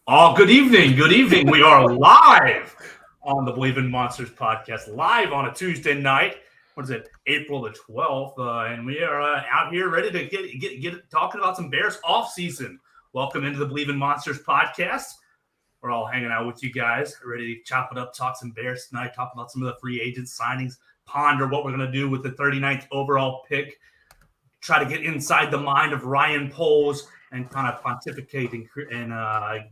Oh, good evening. Good evening. We are live on the Believe in Monsters podcast, live on a Tuesday night. What is it? April the 12th. And we are out here ready to get talking about some Bears off season. Welcome into the Believe in Monsters podcast. We're all hanging out with you guys, ready to chop it up, talk some Bears tonight, talk about some of the free agent signings, ponder what we're going to do with the 39th overall pick, try to get inside the mind of Ryan Poles and kind of pontificate and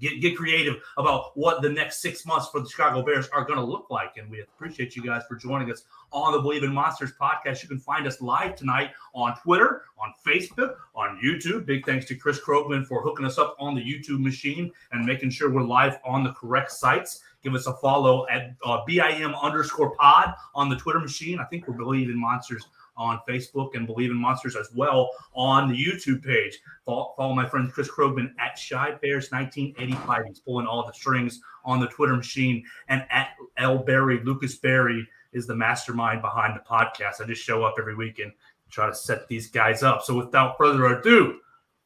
get creative about what the next 6 months for the Chicago Bears are going to look like. And we appreciate you guys for joining us on the Believe in Monsters podcast. You can find us live tonight on Twitter, on Facebook, on YouTube. Big thanks to Chris Krogman for hooking us up on the YouTube machine and making sure we're live on the correct sites. Give us a follow at BIM_pod on the Twitter machine. I think we're Believe in Monsters on Facebook and Believe in Monsters as well on the YouTube page. Follow my friend Chris Krogman at ShyBears1985. He's pulling all the strings on the Twitter machine. And at L. Berry, Lucas Berry is the mastermind behind the podcast. I just show up every week and try to set these guys up. So without further ado,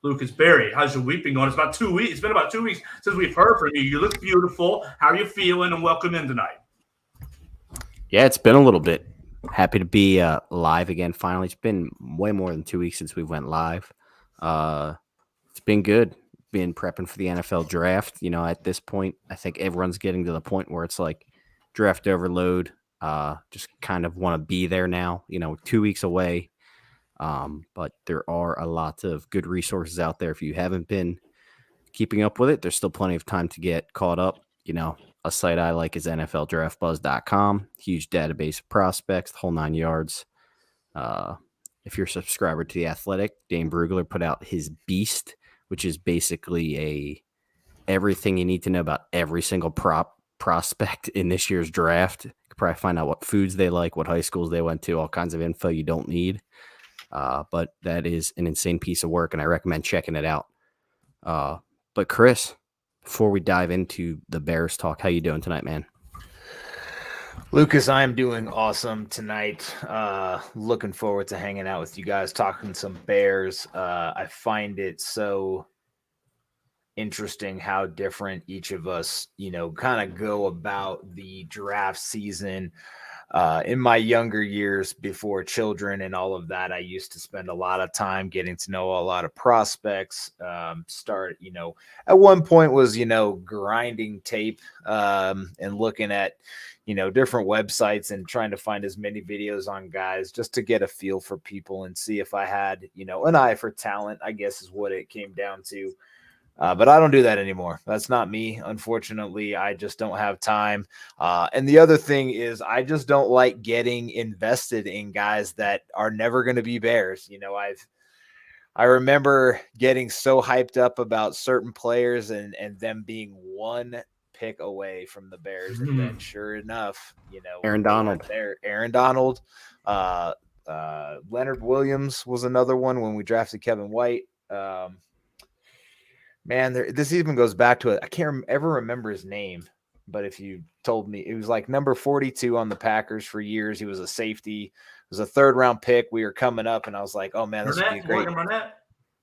Lucas Berry, how's your week been going? It's been about 2 weeks since we've heard from you. You look beautiful. How are you feeling? And welcome in tonight. Yeah, it's been a little bit. Happy to be live again. Finally, it's been way more than 2 weeks since we went live. It's been good. Been prepping for the NFL draft. You know, at this point, I think everyone's getting to the point where it's like draft overload. Just kind of want to be there now. You know, 2 weeks away. But there are a lot of good resources out there. If you haven't been keeping up with it, there's still plenty of time to get caught up. You know, a site I like is NFLDraftBuzz.com. Huge database of prospects, the whole 9 yards. If you're a subscriber to The Athletic, Dane Brugler put out his Beast, which is basically everything you need to know about every single prospect in this year's draft. You could probably find out what foods they like, what high schools they went to, all kinds of info you don't need. But that is an insane piece of work, and I recommend checking it out. But Chris, before we dive into the Bears talk, how you doing tonight, man? Lucas, I am doing awesome tonight. Looking forward to hanging out with you guys, talking some Bears. I find it so interesting how different each of us, kind of go about the draft season. In my younger years before children and all of that, I used to spend a lot of time getting to know a lot of prospects. At one point was, grinding tape and looking at, different websites and trying to find as many videos on guys just to get a feel for people and see if I had, an eye for talent, I guess is what it came down to. But I don't do that anymore. That's not me. Unfortunately, I just don't have time. And the other thing is I just don't like getting invested in guys that are never going to be Bears. I remember getting so hyped up about certain players and them being one pick away from the Bears. And then sure enough, Aaron Donald. Aaron Donald. Leonard Williams was another one when we drafted Kevin White. Man, this even goes back to it. I can't ever remember his name, but if you told me, it was like number 42 on the Packers for years. He was a safety. It was a third-round pick. We were coming up, and I was like, oh, man, this would be great. Morgan Burnett.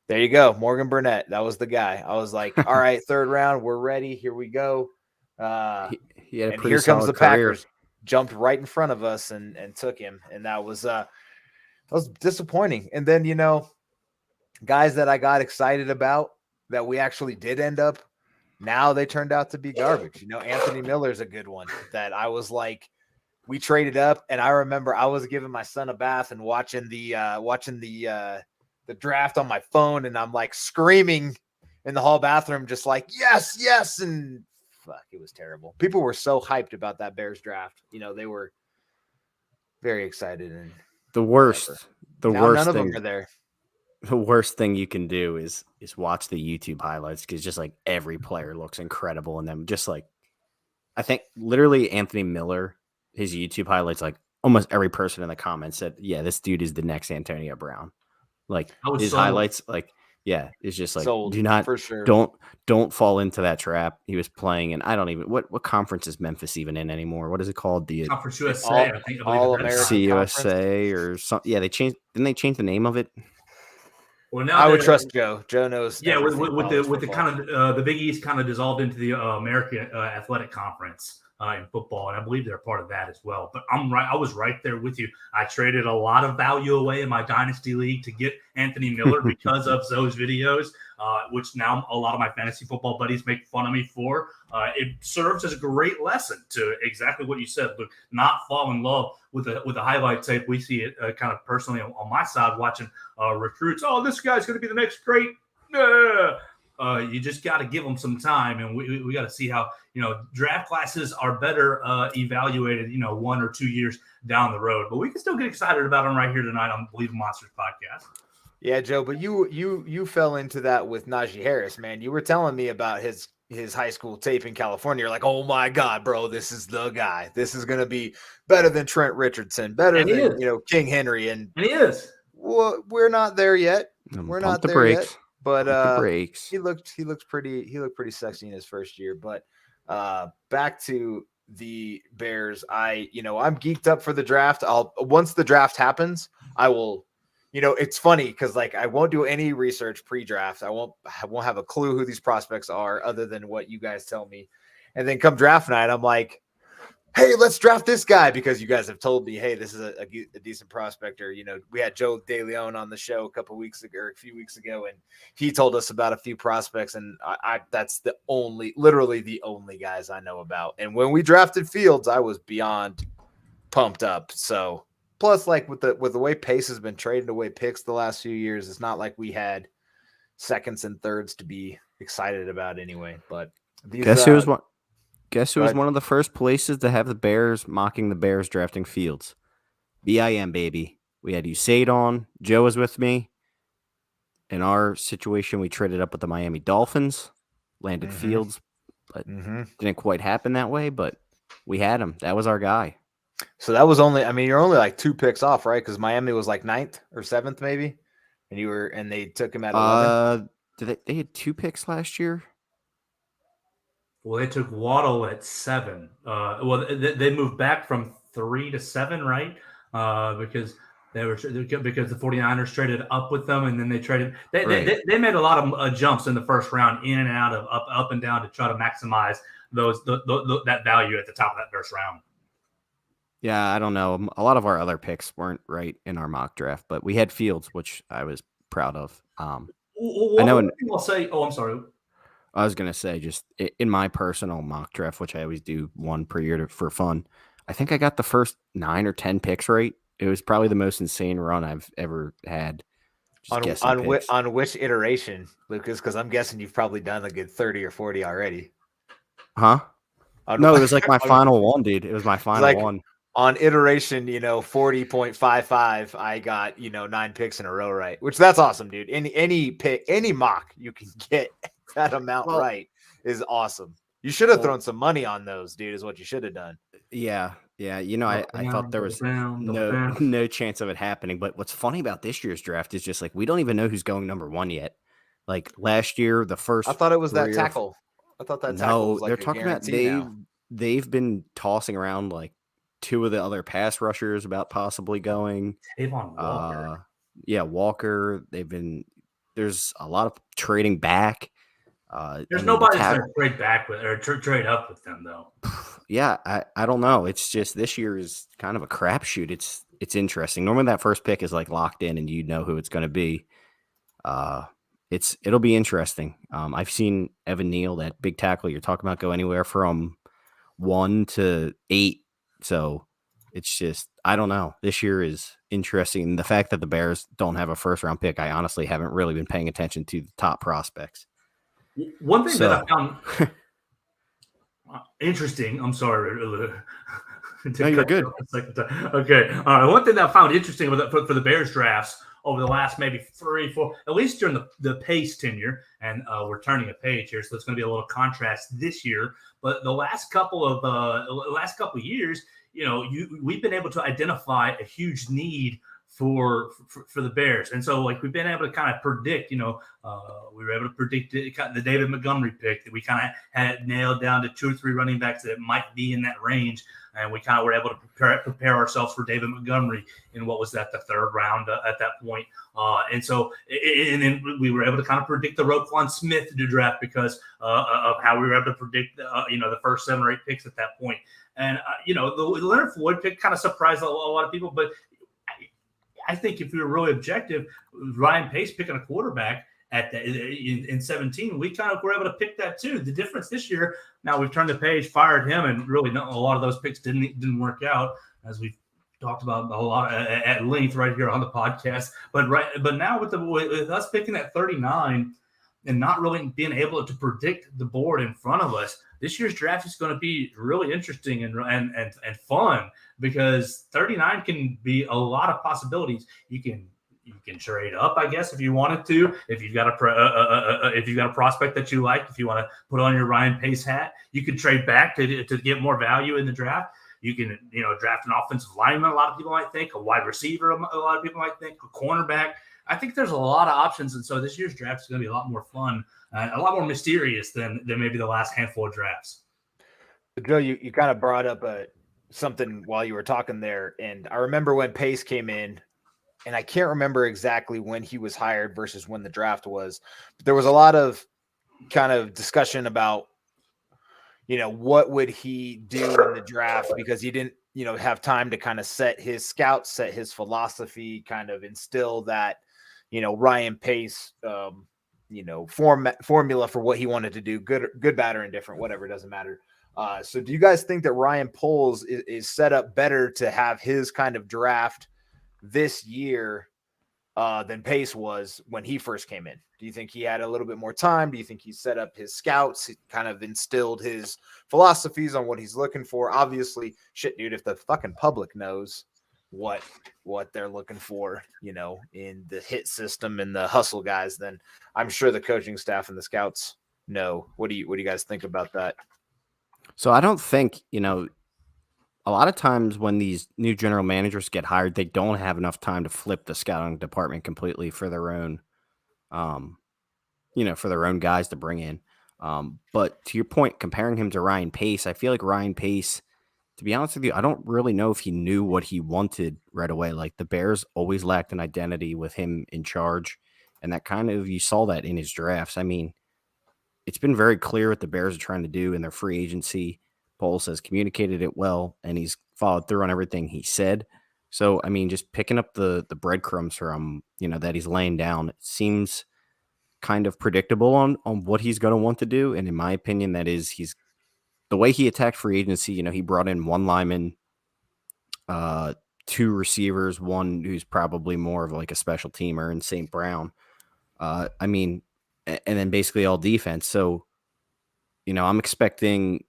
There you go, Morgan Burnett. That was the guy. I was like, all right, third round, we're ready. Here we go. He had a and pretty here comes the career. Packers. Jumped right in front of us and took him, and that was disappointing. And then, guys that I got excited about, that we actually did end up, now they turned out to be garbage. Anthony Miller is a good one that I was like, we traded up, and I remember I was giving my son a bath and watching the draft on my phone, and I'm like screaming in the hall bathroom, just like, yes, and fuck, it was terrible. People were so hyped about that Bears draft. They were very excited, and None of them are there. The worst thing you can do is watch the YouTube highlights, because just like every player looks incredible in them. Just like, I think literally Anthony Miller, his YouTube highlights, like almost every person in the comments said, yeah, this dude is the next Antonio Brown. Like his highlights, like, yeah, it's just like, sold, do not, for sure. Don't fall into that trap. He was playing, and I don't even, what conference is Memphis even in anymore? What is it called? The Conference USA, I think. All American CUSA or something. Yeah, didn't they change the name of it? Well, now I would trust Joe. Joe knows. Yeah, with the football. kind of the Big East kind of dissolved into the American Athletic Conference in football, and I believe they're part of that as well. But I'm right; I was right there with you. I traded a lot of value away in my dynasty league to get Anthony Miller because of those videos, which now a lot of my fantasy football buddies make fun of me for. It serves as a great lesson to exactly what you said, Luke. Not fall in love with the highlight tape. We see it kind of personally on my side watching recruits. Oh, this guy's going to be the next great. You just got to give them some time, and we got to see how draft classes are better evaluated 1 or 2 years down the road. But we can still get excited about them right here tonight on the Believe in Monsters podcast. Yeah, Joe, but you fell into that with Najee Harris, man. You were telling me about his high school tape in California. You're like, oh my God, bro, this is the guy. This is going to be better than Trent Richardson, better than King Henry, and he is. Well, we're not there yet. We're not there yet. But he looked pretty sexy in his first year. But back to the Bears, I'm geeked up for the draft. Once the draft happens, I will. It's funny because I won't do any research pre-draft. I won't have a clue who these prospects are other than what you guys tell me. And then come draft night, I'm like, hey, let's draft this guy because you guys have told me, hey, this is a decent prospector. We had Joe DeLeon on the show a few weeks ago, and he told us about a few prospects, and that's literally the only guys I know about. And when we drafted Fields, I was beyond pumped up. So plus, with the way Pace has been trading away picks the last few years, it's not like we had seconds and thirds to be excited about anyway. But Guess who was one of the first places to have the Bears mocking the Bears drafting Fields? BIM, baby. We had Usaid on. Joe was with me. In our situation, we traded up with the Miami Dolphins, landed Fields, but didn't quite happen that way, but we had him. That was our guy. So that was you're only 2 picks off, right? Because Miami was 9th or 7th maybe, and they took him at 11. They had 2 picks last year? Well, they took Waddle at 7. They moved back from 3 to 7, right? Because the 49ers traded up with them, and then they traded. They made a lot of jumps in the first round, in and out of up and down to try to maximize that value at the top of that first round. Yeah, I don't know. A lot of our other picks weren't right in our mock draft, but we had Fields, which I was proud of. I know. I'll say. Oh, I'm sorry. I was going to say, just in my personal mock draft, which I always do one per year for fun, I think I got the first 9 or 10 picks right. It was probably the most insane run I've ever had. On which iteration, Lucas? Because I'm guessing you've probably done a good 30 or 40 already. Huh? No, it was my final one, dude. It was my final one. On iteration, 40.55, I got 9 picks in a row right, which that's awesome, dude. Any pick, any mock you can get that amount right is awesome. You should have thrown some money on those, dude. Is what you should have done. Yeah. I thought there was no chance of it happening. But what's funny about this year's draft is just we don't even know who's going number 1 yet. Last year, the first. I thought it was that tackle. I thought that tackle was they're talking about they've been tossing around 2 of the other pass rushers about possibly going. Avon Walker. Walker. There's a lot of trading back. There's nobody that's going to trade back with or trade up with them though. Yeah, I don't know. It's just this year is kind of a crapshoot. It's interesting. Normally that first pick is locked in and you know who it's going to be. It'll be interesting. I've seen Evan Neal, that big tackle you're talking about, go anywhere from 1 to 8. So it's just, I don't know. This year is interesting. The fact that the Bears don't have a first-round pick, I honestly haven't really been paying attention to the top prospects. One thing that I found interesting, I'm sorry. No, you're good. Okay. One thing that I found interesting for the Bears drafts over the last maybe 3, 4, at least during the Pace tenure, and we're turning a page here, so it's going to be a little contrast this year. But the last couple of years, we've been able to identify a huge need for the Bears. And so, like, we've been able to kind of predict, we were able to predict the David Montgomery pick that we kind of had nailed down to 2 or 3 running backs that might be in that range. And we kind of were able to prepare ourselves for David Montgomery in what was that, the 3rd round at that point. And then we were able to kind of predict the Roquan Smith to draft because of how we were able to predict, the first 7 or 8 picks at that point. And, the Leonard Floyd pick kind of surprised a lot of people, but I think if we were really objective, Ryan Pace picking a quarterback in 17, we kind of were able to pick that too. The difference this year, now we've turned the page, fired him, and really a lot of those picks didn't work out, as we've talked about a lot at length right here on the podcast. But now with us picking at 39 and not really being able to predict the board in front of us, this year's draft is going to be really interesting and fun, because 39 can be a lot of possibilities. You can trade up, I guess, if you wanted to. If you've got a prospect that you like, if you want to put on your Ryan Pace hat, you could trade back to get more value in the draft. You can, draft an offensive lineman. A lot of people might think a wide receiver. A lot of people might think a cornerback. I think there's a lot of options, and so this year's draft is going to be a lot more fun, a lot more mysterious than maybe the last handful of drafts. Joe, you kind of brought up something while you were talking there, and I remember when Pace came in, and I can't remember exactly when he was hired versus when the draft was, but there was a lot of kind of discussion about, what would he do in the draft, because he didn't, have time to kind of set his scouts, set his philosophy, kind of instill that, Ryan Pace, formula for what he wanted to do, good, bad, or indifferent, whatever, it doesn't matter. So do you guys think that Ryan Poles is set up better to have his kind of draft this year than Pace was when he first came in? Do you think he had a little bit more time? Do you think he set up his scouts, he kind of instilled his philosophies on what he's looking for? Obviously, shit, dude, if the fucking public knows what they're looking for, in the hit system and the hustle guys, then I'm sure the coaching staff and the scouts know. What do you guys think about that? So I don't think, a lot of times when these new general managers get hired, they don't have enough time to flip the scouting department completely for their own, for their own guys to bring in. But to your point, comparing him to Ryan Pace, I feel like Ryan Pace, to be honest with you, I don't really know if he knew what he wanted right away. Like, the Bears always lacked an identity with him in charge. And that kind of, you saw that in his drafts. I mean, it's been very clear what the Bears are trying to do in their free agency. Poles has communicated it well, and he's followed through on everything he said. So, I mean, just picking up the breadcrumbs from, that he's laying down, it seems kind of predictable on what he's going to want to do. And in my opinion, that is, the way he attacked free agency, he brought in 1 lineman, 2 receivers, 1 who's probably more of like a special teamer in St. Brown. And then basically all defense. So, I'm expecting,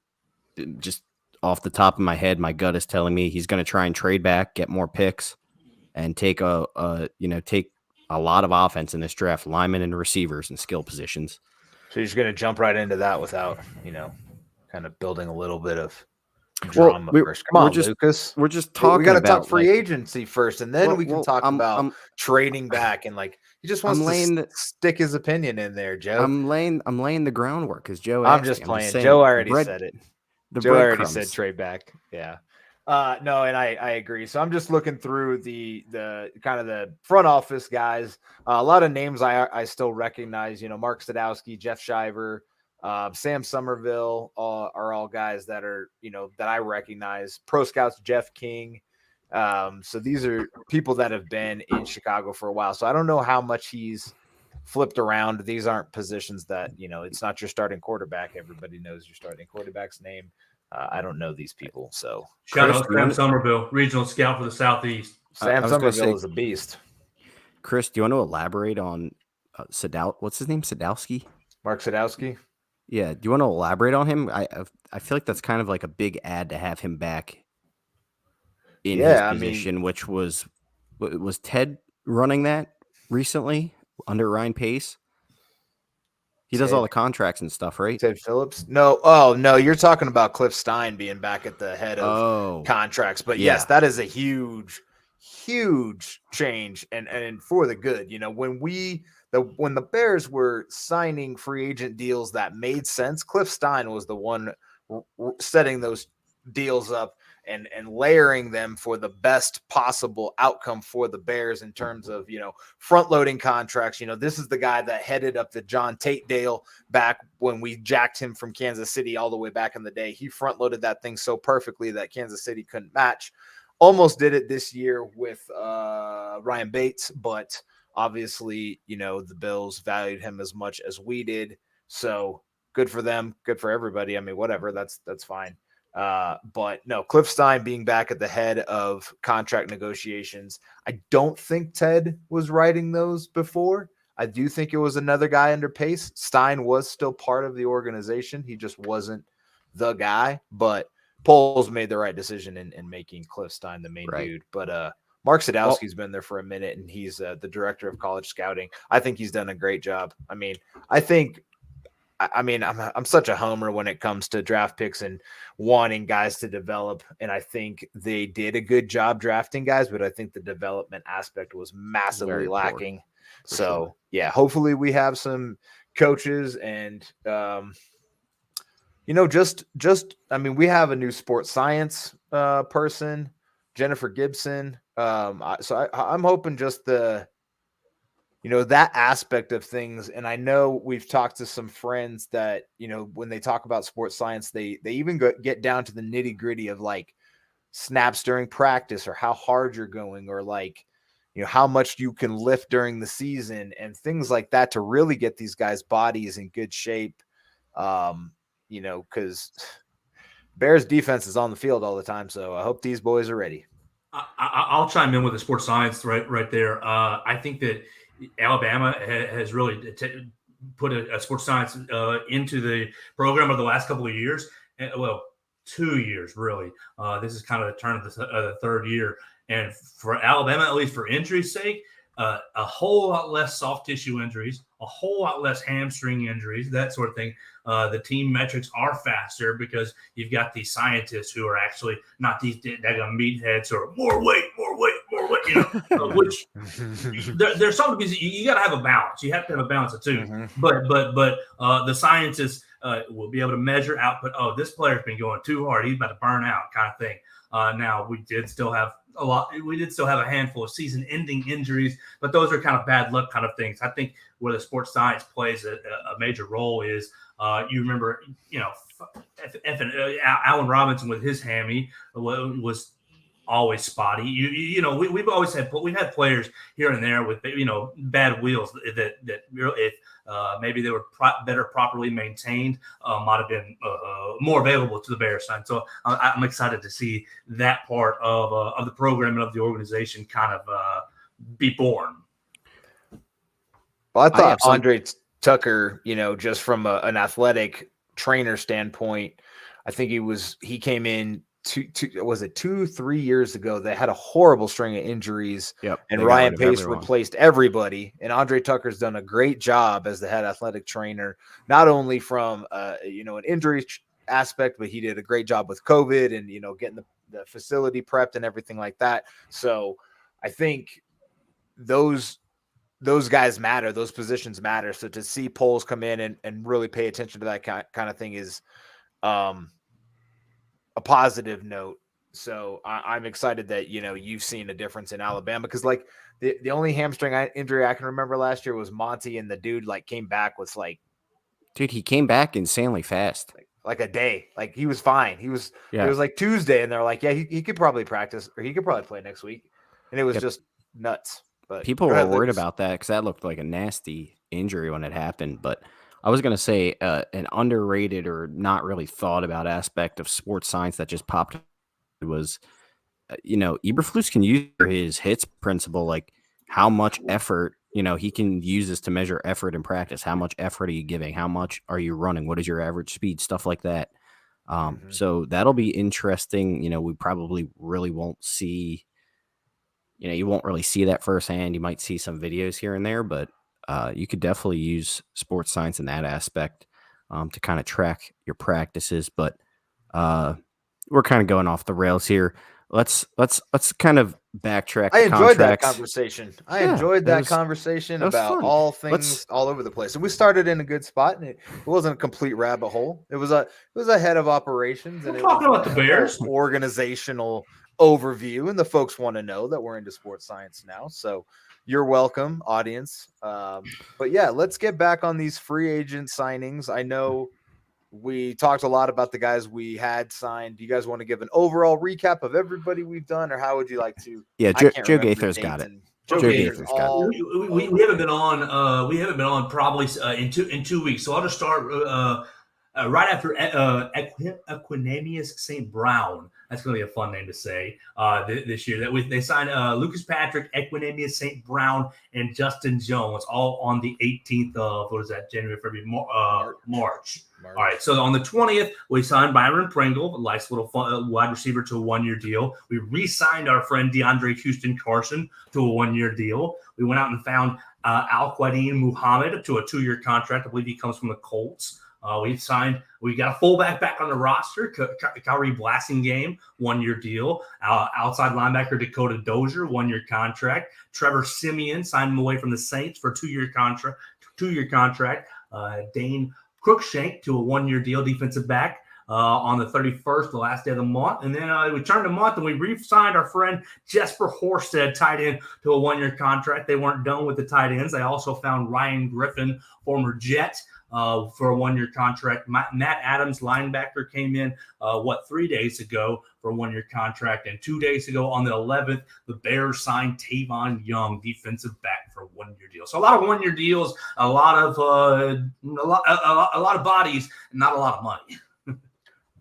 just off the top of my head, my gut is telling me he's going to try and trade back, get more picks, and take a lot of offense in this draft, linemen and receivers and skill positions. So you're just going to jump right into that without, kind of building a little bit of drama first. Come on, Lucas. We're just talking. We got to talk free agency first, and then we can talk about trading back. And he just wants to stick his opinion in there, Joe. I'm laying the groundwork because Joe. I'm just playing. Joe already said it. Joe already said trade back. Yeah. No, and I agree. So I'm just looking through the kind of the front office guys. A lot of names I still recognize. Mark Sadowski, Jeff Shiver, Sam Somerville are all guys that are that I recognize. Pro Scouts Jeff King. So these are people that have been in Chicago for a while. So I don't know how much he's flipped around. These aren't positions that it's not your starting quarterback. Everybody knows your starting quarterback's name. I don't know these people. So shout out Sam Somerville, regional scout for the Southeast. Sam Somerville is a beast. Chris, do you want to elaborate on what's his name? Sadowski? Mark Sadowski? Yeah. Do you want to elaborate on him? I feel like that's kind of like a big ad to have him back in his position, which was Ted running that recently under Ryan Pace? He does all the contracts and stuff, right? Ted Phillips? No. Oh, no. You're talking about Cliff Stein being back at the head of contracts. But yes, that is a huge huge change and for the good. When the Bears were signing free agent deals that made sense, Cliff Stein was the one setting those deals up and layering them for the best possible outcome for the Bears in terms of, front loading contracts. This is the guy that headed up the John Tate deal back when we jacked him from Kansas City all the way back in the day. He front loaded that thing so perfectly that Kansas City couldn't match. Almost did it this year with Ryan Bates, but obviously, the Bills valued him as much as we did. So good for them, good for everybody. I mean, whatever, that's fine. But no, Cliff Stein being back at the head of contract negotiations. I don't think Ted was writing those before. I do think it was another guy under Pace. Stein was still part of the organization. He just wasn't the guy, but Poles made the right decision in making Cliff Stein the main dude. But Mark Sadowski's been there for a minute, and he's the director of college scouting. I think he's done a great job. I'm such a homer when it comes to draft picks and wanting guys to develop. And I think they did a good job drafting guys, but I think the development aspect was massively lacking. So, yeah, hopefully we have some coaches and, we have a new sports science person, Jennifer Gibson. So I'm hoping just that aspect of things. And I know we've talked to some friends that, when they talk about sports science, they even get down to the nitty gritty of like snaps during practice or how hard you're going or like, how much you can lift during the season and things like that to really get these guys' bodies in good shape. Because Bears defense is on the field all the time. So I hope these boys are ready. I'll chime in with the sports science right there. I think that Alabama has really put a sports science into the program over the last couple of years. 2 years, really. This is kind of the turn of the third year. And for Alabama, at least for injury's sake, a whole lot less soft tissue injuries, a whole lot less hamstring injuries, that sort of thing. The team metrics are faster because you've got these scientists who are actually not these daggone meatheads who are more weight, which there's something because you got to have a balance. You have to have a balance of two. Mm-hmm. But the scientists will be able to measure output. Oh, this player's been going too hard. He's about to burn out, kind of thing. Now we did still have a handful of season-ending injuries, but those are kind of bad luck kind of things. I think where the sports science plays a major role is you remember, Allen Robinson with his hammy was always spotty. We've always had players here and there with bad wheels that if maybe they were better properly maintained, might have been more available to the Bears side. So I'm excited to see that part of the program and of the organization kind of be born. Well, I thought Andre Tucker, just from an athletic trainer standpoint, I think he came in 2-3 years ago. They had a horrible string of injuries. Yep, and Ryan Pace replaced everybody. And Andre Tucker's done a great job as the head athletic trainer, not only from an injury aspect, but he did a great job with COVID and getting the facility prepped and everything like that. So I think those guys matter, those positions matter. So to see Poles come in and really pay attention to that kind of thing is a positive note. So I'm excited that, you've seen a difference in Alabama because like the only hamstring injury I can remember last year was Monty, and the dude came back with he came back insanely fast. Like a day. Like he was fine. It was like Tuesday and they're like, yeah, he could probably practice or he could probably play next week. And it was just nuts. But people were worried about that because that looked like a nasty injury when it happened. But I was going to say an underrated or not really thought about aspect of sports science that just popped was, Eberflus can use his hits principle, like how much effort, he can use this to measure effort in practice. How much effort are you giving? How much are you running? What is your average speed? Stuff like that. So that'll be interesting. We probably really won't see. You won't really see that firsthand. You might see some videos here and there, but you could definitely use sports science in that aspect to kind of track your practices. But we're kind of going off the rails here. let's kind of backtrack. I the enjoyed that contracts. conversation. I Yeah, enjoyed that that was- conversation that was about fun. all things all over the place. And we started in a good spot, and it wasn't a complete rabbit hole. It was a head of operations, and We're it was talking about the a whole Bears. organizational overview. And the folks want to know that we're into sports science now, so you're welcome, audience. But yeah, let's get back on these free agent signings. I know we talked a lot about the guys we had signed. Do you guys want to give an overall recap of everybody we've done, or how would you like to? Yeah, I Joe can't remember the Gaither's got dates it. and- Joe Gaither's Gaither's got it. all We haven't been on. We haven't been on probably in 2 weeks. So I'll just start right after Equinemius St. Brown. That's going to be a fun name to say this year. They signed Lucas Patrick, Equinemius St. Brown, and Justin Jones, all on the 18th of January, February, March. All right. So on the 20th, we signed Byron Pringle, a nice little wide receiver, to a 1-year deal. We re-signed our friend DeAndre Houston Carson to a 1-year deal. We went out and found Al-Quadin Muhammad to a 2-year contract. I believe he comes from the Colts. We got a fullback back on the roster, Kyrie Blasingame, 1-year deal. Outside linebacker Dakota Dozier, 1-year contract. Trevor Simeon signed him away from the Saints for a 2-year contract. Dane Crookshank to a 1-year deal, defensive back. On the 31st, the last day of the month. And then we turned a month and we re-signed our friend Jesper Horsted, tight end, to a 1-year contract. They weren't done with the tight ends. They also found Ryan Griffin, former Jet, for a 1-year contract. Matt Adams, linebacker, came in 3 days ago for a 1-year contract, and 2 days ago on the 11th, the Bears signed Tavon Young, defensive back, for a 1-year deal. So a lot of 1-year deals, a lot of bodies, and not a lot of money.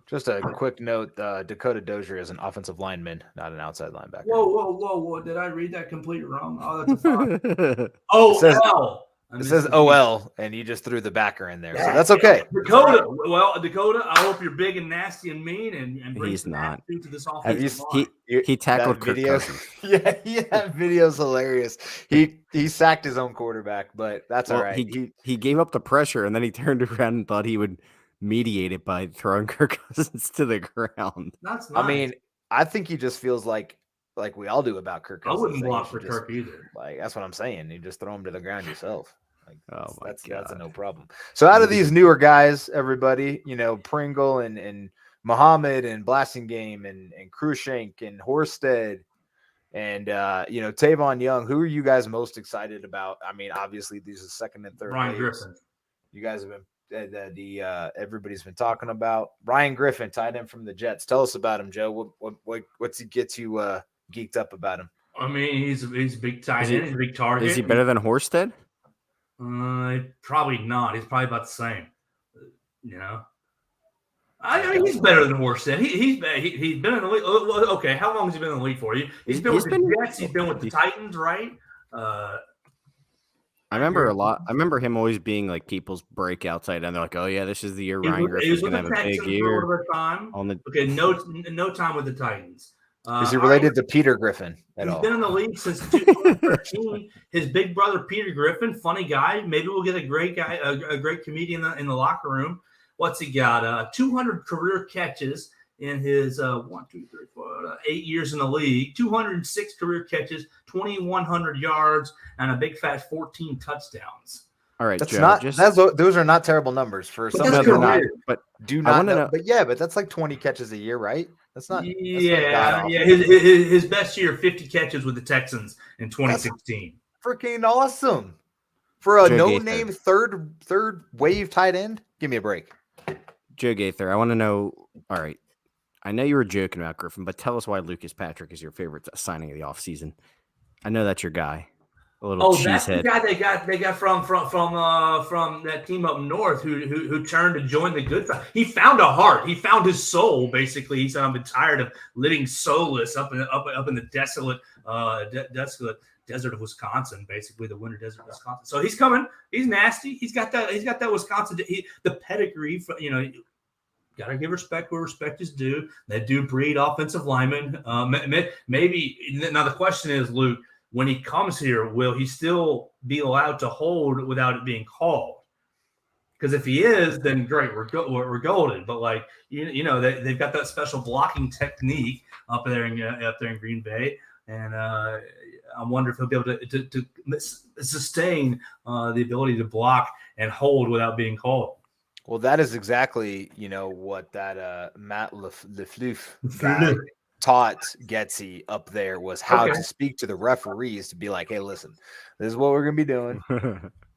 Just a quick note: Dakota Dozier is an offensive lineman, not an outside linebacker. Whoa! Did I read that completely wrong? Oh, that's a OL. It says OL, and you just threw the backer in there, so that's okay. Dakota. Well, Dakota, I hope you're big and nasty and mean, and bring He's not. to this offensive line. He tackled Kirk video. Cousins. Yeah, that video's hilarious. He sacked his own quarterback, but that's all right. He gave up the pressure, and then he turned around and thought he would mediate it by throwing Kirk Cousins to the ground. That's nice. I mean, I think he just feels like we all do about Kirk Cousins. I wouldn't block for Kirk either. Like, that's what I'm saying. You just throw him to the ground yourself. Like, that's a no problem. So out of these newer guys, everybody, Pringle and Muhammad and Blasingame and Crushank and Horsted and Tavon Young, who are you guys most excited about? I mean, obviously these are second and third. Ryan Griffin. You guys have been everybody's been talking about Ryan Griffin, tight end from the Jets. Tell us about him, Joe. What's he get you geeked up about him? I mean, he's a big tight end. He's a big target. Is he better than Horsted? Probably not. He's probably about the same. I mean, he's better than Horsted. He's been in the league. Okay, how long has he been in the league for you? He's been with the Jets. He's been with the Titans, right? I remember a lot. I remember him always being like people's breakout tight end. They're like, "Oh yeah, this is the year Ryan Griffin's gonna have a big year." Okay, no time with the Titans. Is he related to Peter Griffin at all? He's been in the league since 2013. His big brother Peter Griffin, funny guy. Maybe we'll get a great guy, a great comedian in the locker room. What's he got? 200 career catches in his 8 years in the league. 206 career catches, 2,100 yards, and a big fat 14 touchdowns. All right, that's Joe, not. Those are not terrible numbers for some. But do not know. But yeah, but that's like 20 catches a year, right? That's not. Yeah. His best year, 50 catches with the Texans in 2016. That's freaking awesome for a no-name third wave tight end. Give me a break, Joe Gaither. I want to know. All right, I know you were joking about Griffin, but tell us why Lucas Patrick is your favorite signing of the offseason. I know that's your guy. That's the guy they got from that team up north who turned to join the good side. He found a heart. He found his soul. Basically, he said, "I've been tired of living soulless up in the desolate desert of Wisconsin. Basically, the winter desert of Wisconsin." So he's coming. He's nasty. He's got that Wisconsin. The pedigree. Gotta give respect where respect is due. They do breed offensive linemen. Maybe now the question is, Luke, when he comes here, will he still be allowed to hold without it being called? Because if he is, then great, we're golden. But like they've got that special blocking technique up there in Green Bay, and I wonder if he'll be able to sustain the ability to block and hold without being called. Well, that is exactly what that Matt LeFleur guy taught Getsy up there, was how to speak to the referees to be like, hey, listen, this is what we're gonna be doing.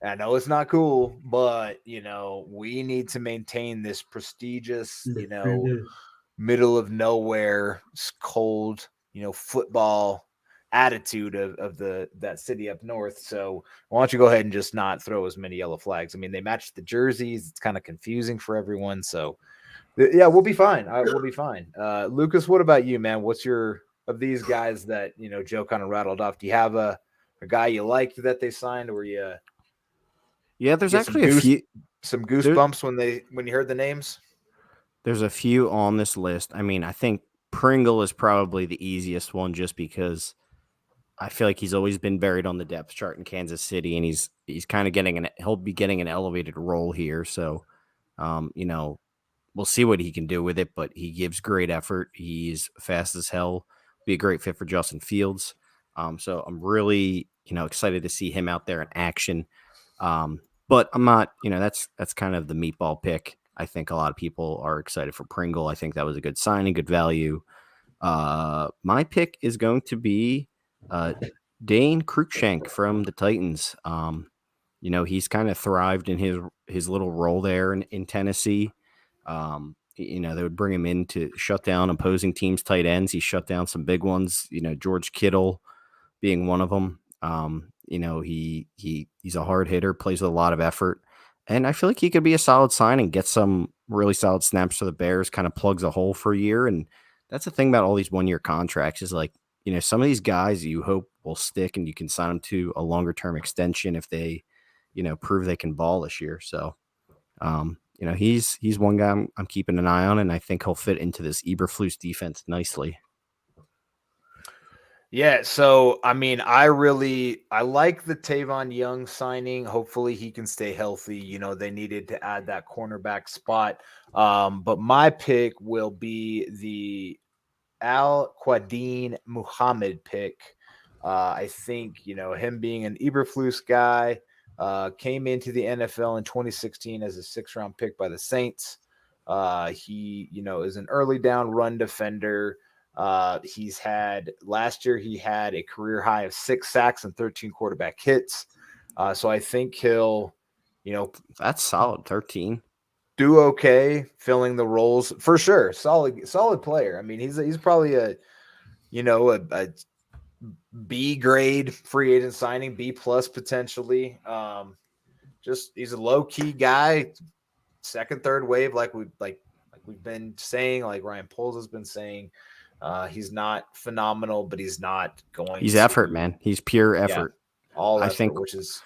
I know it's not cool, but we need to maintain this prestigious, middle of nowhere, cold, football attitude of that city up north. So why don't you go ahead and just not throw as many yellow flags? I mean, they matched the jerseys. It's kind of confusing for everyone. So yeah, we'll be fine. We'll be fine. Lucas, what about you, man? What's your, of these guys that Joe kind of rattled off? Do you have a guy you liked that they signed, or you? Yeah, there's actually some goosebumps when you heard the names. There's a few on this list. I mean, I think Pringle is probably the easiest one, just because I feel like he's always been buried on the depth chart in Kansas City, and he's kind of he'll be getting an elevated role here. So, we'll see what he can do with it, but he gives great effort. He's fast as hell. Be a great fit for Justin Fields. So I'm really, excited to see him out there in action. But I'm not, that's kind of the meatball pick. I think a lot of people are excited for Pringle. I think that was a good signing, good value. My pick is going to be Dane Cruikshank from the Titans. He's kind of thrived in his little role there in Tennessee. They would bring him in to shut down opposing teams' tight ends. He shut down some big ones, George Kittle being one of them. He's a hard hitter, plays with a lot of effort. And I feel like he could be a solid sign and get some really solid snaps for the Bears, kind of plugs a hole for a year. And that's the thing about all these one-year contracts is, like, some of these guys you hope will stick and you can sign them to a longer-term extension if they, prove they can ball this year. So, he's one guy I'm keeping an eye on, and I think he'll fit into this Eberflus defense nicely. Yeah, so I mean, I like the Tavon Young signing. Hopefully he can stay healthy. They needed to add that cornerback spot. But my pick will be the Al-Quadin Muhammad pick. I think, him being an Eberflus guy, came into the NFL in 2016 as a 6th-round pick by the Saints. He, is an early down run defender. Last year he had a career high of 6 sacks and 13 quarterback hits. So I think he'll, that's solid. 13. Do okay filling the roles for sure. Solid player. I mean, he's probably a B grade free agent signing, B plus potentially. Just he's a low key guy, second, third wave, like we've been saying, like Ryan Poles has been saying. He's not phenomenal, but he's not going. He's effort, man. He's pure effort. Yeah, all effort, I think, which is.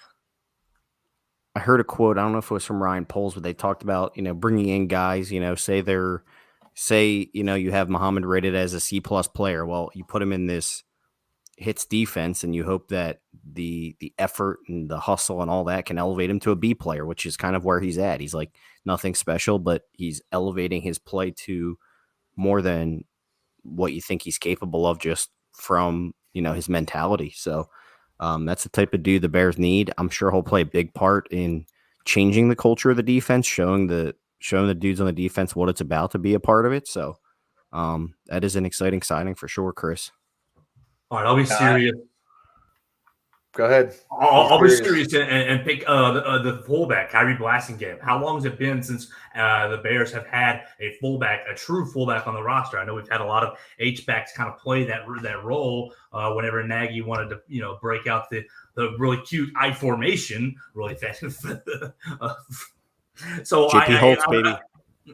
I heard a quote. I don't know if it was from Ryan Poles, but they talked about bringing in guys. Say you have Muhammad rated as a C+ player. Well, you put him in this hits defense, and you hope that the effort and the hustle and all that can elevate him to a B player, which is kind of where he's at. He's like nothing special, but he's elevating his play to more than what you think he's capable of just from, his mentality. So that's the type of dude the Bears need. I'm sure he'll play a big part in changing the culture of the defense, showing the dudes on the defense what it's about to be a part of it. So that is an exciting signing for sure, Chris. All right, I'll be serious. Go ahead. I'll be serious and pick the fullback, Kyrie Blasingame. How long has it been since the Bears have had a true fullback on the roster? I know we've had a lot of H-backs kind of play that role whenever Nagy wanted to, break out the really cute I formation really fast. So JP Holtz, baby.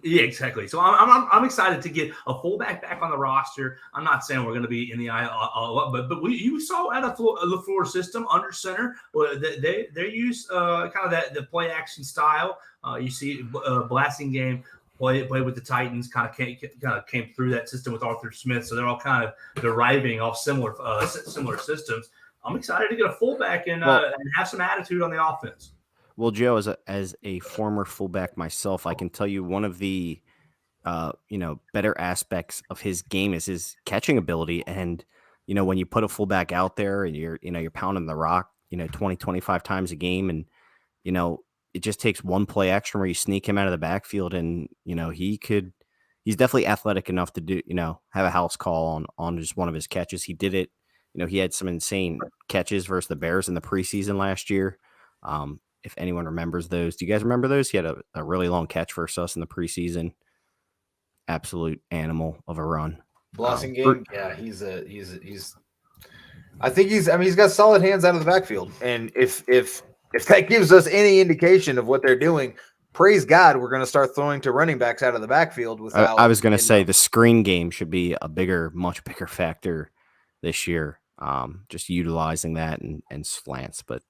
Yeah, exactly. So I'm excited to get a fullback back on the roster. I'm not saying we're going to be in the eye, but you saw at the floor system under center, they use kind of the play action style. You see, Blasingame play with the Titans, kind of came through that system with Arthur Smith. So they're all kind of deriving off similar systems. I'm excited to get a fullback and have some attitude on the offense. Well, Joe, as a former fullback myself, I can tell you one of the better aspects of his game is his catching ability. And when you put a fullback out there and you're pounding the rock 20, 25 times a game, and it just takes one play extra where you sneak him out of the backfield, and he's definitely athletic enough to do have a house call on just one of his catches. He did it. He had some insane catches versus the Bears in the preseason last year. If anyone remembers those, do you guys remember those? He had a really long catch versus us in the preseason. Absolute animal of a run. Blossing game. Yeah, he's I think he's got solid hands out of the backfield. And if that gives us any indication of what they're doing, praise God, we're going to start throwing to running backs out of the backfield without. I was going to say the screen game should be much bigger factor this year. Just utilizing that and slants, but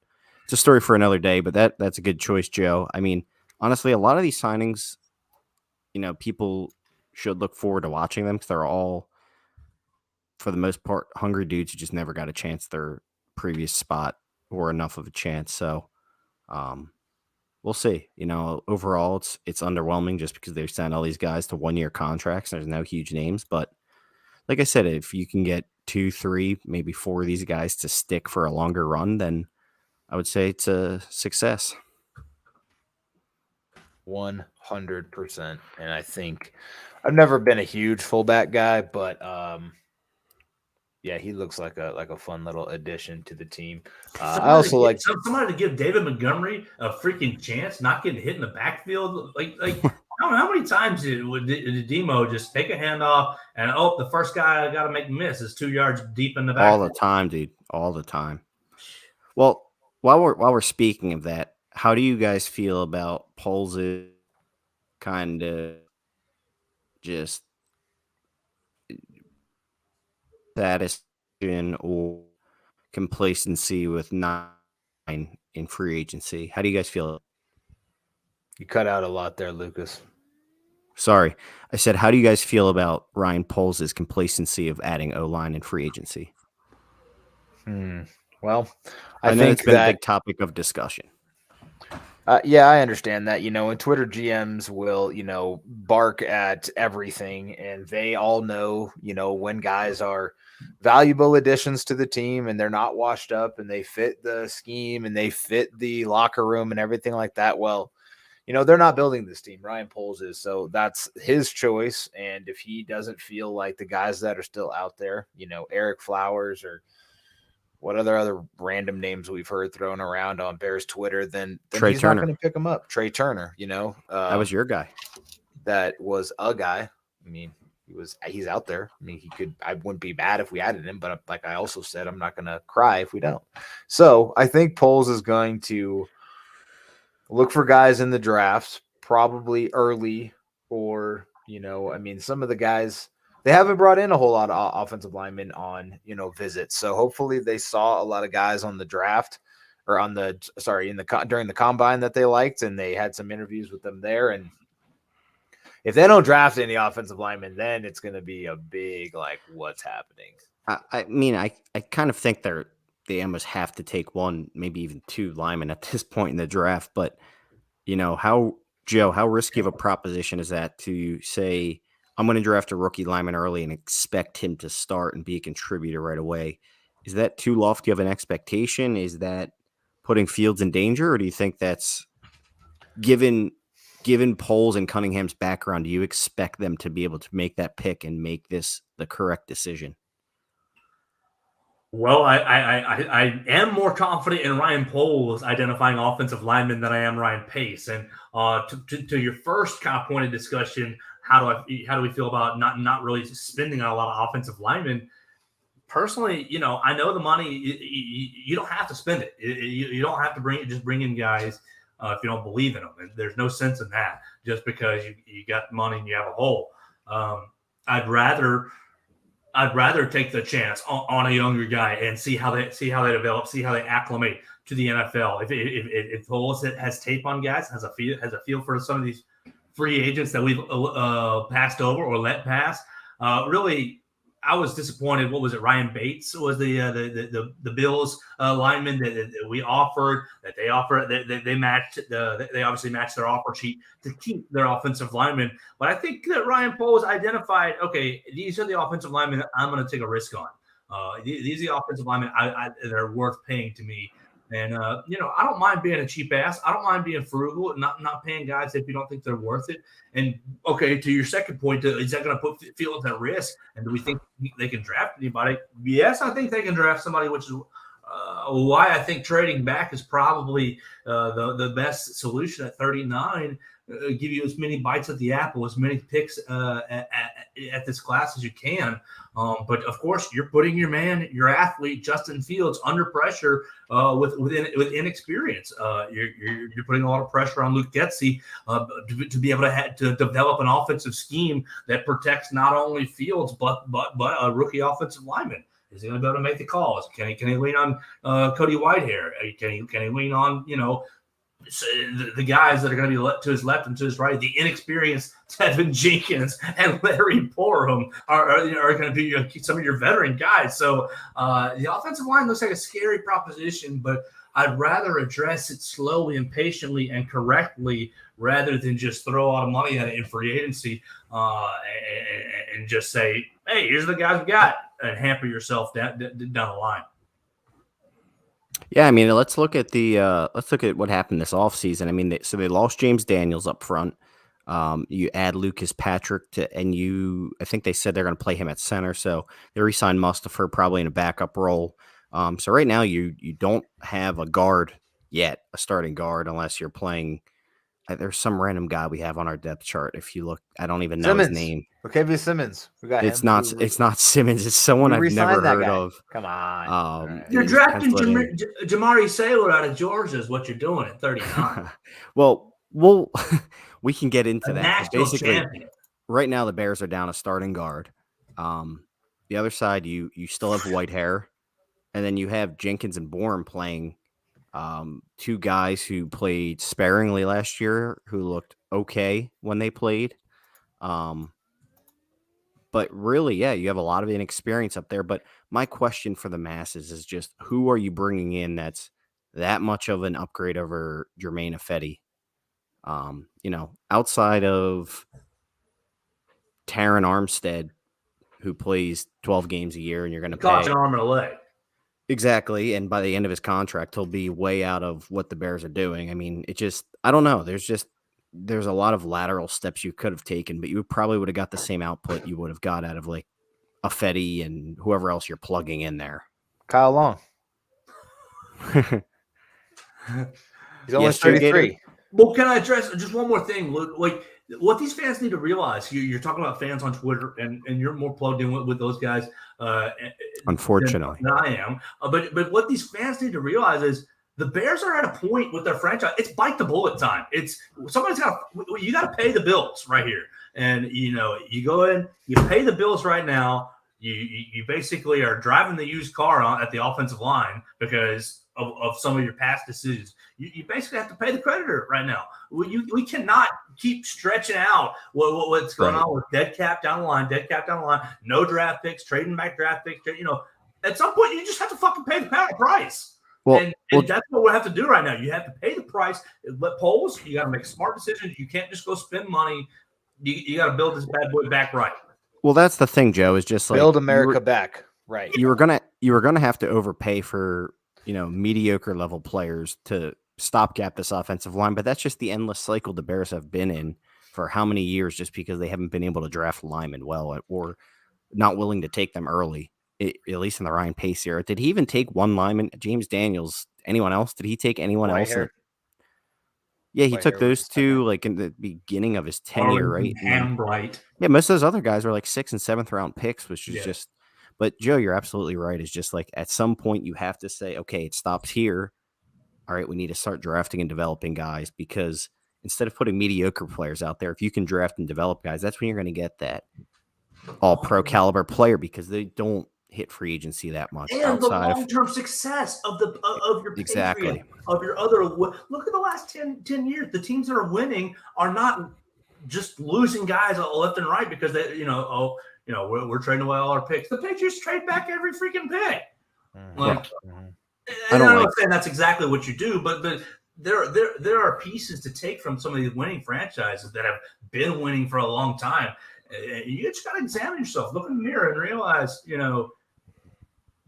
it's a story for another day. But that's a good choice, Joe. I mean, honestly, a lot of these signings, people should look forward to watching them because they're all, for the most part, hungry dudes who just never got a chance their previous spot or enough of a chance. So we'll see. Overall, it's underwhelming just because they've signed all these guys to 1-year contracts. And there's no huge names. But like I said, if you can get 2, 3, maybe 4 of these guys to stick for a longer run, then I would say it's a success. 100%. And I think I've never been a huge fullback guy, but yeah, he looks like a fun little addition to the team. I also like somebody to give David Montgomery a freaking chance, not getting hit in the backfield. Like how many times did Demo just take a handoff and the first guy I got to make miss is 2 yards deep in the backfield? All the time, dude. All the time. Well, while we're speaking of that, how do you guys feel about Poles' kind of just satisfaction or complacency with 9 in free agency? How do you guys feel? You cut out a lot there, Lucas. Sorry. I said, how do you guys feel about Ryan Poles' complacency of adding O-line in free agency? Well, I think it's been a big topic of discussion. Yeah, I understand that, and Twitter GMs will, bark at everything, and they all know, when guys are valuable additions to the team and they're not washed up and they fit the scheme and they fit the locker room and everything like that. Well, they're not building this team. Ryan Poles is, so that's his choice. And if he doesn't feel like the guys that are still out there, Eric Flowers or what other random names we've heard thrown around on Bears Twitter, then Trey he's Turner. not going to pick him up. Trey Turner, that was your guy. That was a guy. I mean, he's out there. I mean, I wouldn't be mad if we added him, but like I also said, I'm not going to cry if we don't. So I think Poles is going to look for guys in the drafts, probably early, or, some of the guys, they haven't brought in a whole lot of offensive linemen on, visits. So hopefully they saw a lot of guys on the draft or during the combine that they liked, and they had some interviews with them there. And if they don't draft any offensive linemen, then it's going to be a big, what's happening? I mean, I kind of think they almost have to take 1, maybe even 2 linemen at this point in the draft. But, how risky of a proposition is that to say, I'm going to draft a rookie lineman early and expect him to start and be a contributor right away? Is that too lofty of an expectation? Is that putting Fields in danger? Or do you think that's given Poles and Cunningham's background, do you expect them to be able to make that pick and make this the correct decision? Well, I am more confident in Ryan Poles identifying offensive linemen than I am Ryan Pace. And to your first kind of point of discussion, how do we feel about not really spending on a lot of offensive linemen? Personally, I know the money. You don't have to spend it. You don't have to bring in guys if you don't believe in them. There's no sense in that just because you got money and you have a hole. I'd rather take the chance on a younger guy and see how they develop, see how they acclimate to the NFL. If Poles has tape on guys, has a feel for some of these free agents that we've passed over or let pass, really, I was disappointed. What was it? Ryan Bates was the Bills lineman that we offered, that they offered. They matched. They obviously matched their offer sheet to keep their offensive lineman. But I think that Ryan Poles identified, okay, these are the offensive linemen that I'm going to take a risk on. These are the offensive linemen that are worth paying to me. And, I don't mind being a cheap ass. I don't mind being frugal and not paying guys if you don't think they're worth it. And, okay, to your second point, is that going to put Fields at risk? And do we think they can draft anybody? Yes, I think they can draft somebody, which is why I think trading back is probably the best solution at 39. Give you as many bites at the apple, as many picks at this class as you can. But of course, you're putting your athlete, Justin Fields, under pressure with inexperience. You're putting a lot of pressure on Luke Getsy to be able to develop an offensive scheme that protects not only Fields but a rookie offensive lineman. Is he going to be able to make the calls? Can he lean on Cody Whitehair? Can he lean on the guys that are going to be to his left and to his right? The inexperienced Tevin Jenkins and Larry Borum are going to be some of your veteran guys. So the offensive line looks like a scary proposition, but I'd rather address it slowly and patiently and correctly rather than just throw a lot of money at it in free agency and just say, hey, here's the guys we got, and hamper yourself down the line. Yeah, I mean, let's look at what happened this offseason. I mean, they lost James Daniels up front. You add Lucas Patrick I think they said they're going to play him at center. So they re-signed Mustipher probably in a backup role. So right now you don't have a guard yet, a starting guard, unless you're playing. There's some random guy we have on our depth chart. If you look, I don't even know his name. Octavia Simmons. We got it's not Simmons. It's someone I've never heard of. Come on. You're drafting Jamari Saylor out of Georgia is what you're doing at 39. Well, we can get into that. Basically, champion. Right now the Bears are down a starting guard. The other side, you still have Whitehair, and then you have Jenkins and Bourne playing. Two guys who played sparingly last year, who looked okay when they played. But really, yeah, you have a lot of inexperience up there. But my question for the masses is just, who are you bringing in that's that much of an upgrade over Jermaine Ifedi? Outside of Taron Armstead, who plays 12 games a year, and you're going to pay an arm and a leg. Exactly, and by the end of his contract, he'll be way out of what the Bears are doing. I mean, I don't know. There's a lot of lateral steps you could have taken, but you probably would have got the same output you would have got out of like Ifedi and whoever else you're plugging in there. Kyle Long. He's only 33. Well, can I address just one more thing, Luke? Like, what these fans need to realize, you're talking about fans on Twitter, and you're more plugged in with those guys. Unfortunately, than I am. But what these fans need to realize is the Bears are at a point with their franchise. It's bite the bullet time. You got to pay the bills right here, and you go in, you pay the bills right now. You basically are driving the used car at the offensive line because of some of your past decisions. You basically have to pay the creditor right now. We cannot keep stretching out what's going on with dead cap down the line, no draft picks, trading back draft picks. At some point you just have to fucking pay the price. And that's what we have to do right now. You have to pay the price. Let polls. You got to make smart decisions. You can't just go spend money. You got to build this bad boy back right. Well, that's the thing, Joe. Is just like build America back right. You were gonna have to overpay for mediocre level players to stopgap this offensive line, but that's just the endless cycle the Bears have been in for how many years, just because they haven't been able to draft linemen well or not willing to take them early, at least in the Ryan Pace era. Did he even take one lineman? James Daniels, anyone else? Did he take anyone else? Yeah, he took those two like in the beginning of his tenure, right? Right. Yeah, most of those other guys were like 6th and 7th round picks, which is just. But Joe, you're absolutely right. It's just like at some point you have to say, okay, it stops here. All right, we need to start drafting and developing guys, because instead of putting mediocre players out there, if you can draft and develop guys, that's when you're going to get that all-pro caliber player, because they don't hit free agency that much. And the long-term success of your exactly Patriot, of your other. Look at the last 10 years. The teams that are winning are not just losing guys left and right because they, we're trading away all our picks. The Patriots trade back every freaking pick. Like, I'm not saying that's exactly what you do, but there are pieces to take from some of these winning franchises that have been winning for a long time. You just got to examine yourself, look in the mirror, and realize,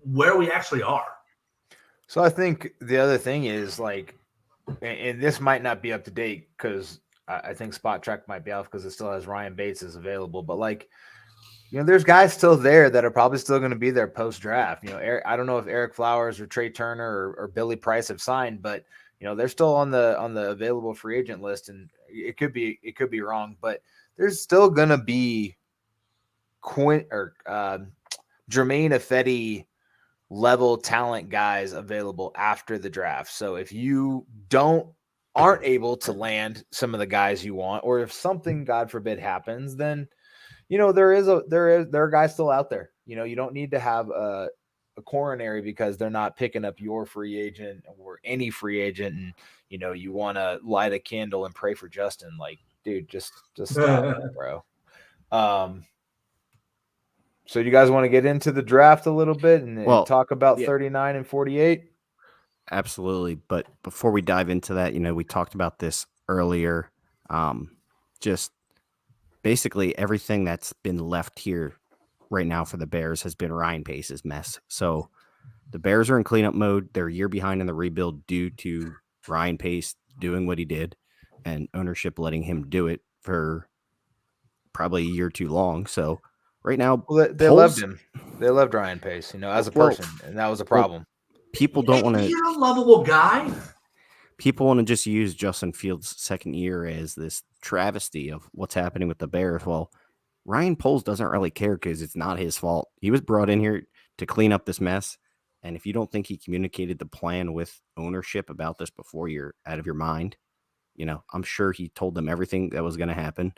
where we actually are. So I think the other thing is, like, and this might not be up to date because I think Spot Track might be off because it still has Ryan Bates is available. But, like, there's guys still there that are probably still going to be there post-draft. I don't know if Eric Flowers or Trey Turner or Billy Price have signed, but, they're still on the available free agent list, and it could be wrong, but there's still going to be Jermaine Ifedi level talent guys available after the draft. So if you aren't able to land some of the guys you want, or if something, God forbid, happens, then there are guys still out there. You don't need to have a coronary because they're not picking up your free agent or any free agent, and you want to light a candle and pray for Justin. Like, dude, just stop, bro. So you guys want to get into the draft a little bit and talk about 39 and 48? Absolutely. But before we dive into that, we talked about this earlier. Just basically everything that's been left here right now for the Bears has been Ryan Pace's mess. So the Bears are in cleanup mode. They're a year behind in the rebuild due to Ryan Pace doing what he did and ownership letting him do it for probably a year too long. So right now, they loved him. They loved Ryan Pace, as a person, and that was a problem. People don't want to. He's a lovable guy. People want to just use Justin Fields' second year as this travesty of what's happening with the Bears. Well, Ryan Poles doesn't really care because it's not his fault. He was brought in here to clean up this mess. And if you don't think he communicated the plan with ownership about this before, you're out of your mind. I'm sure he told them everything that was going to happen.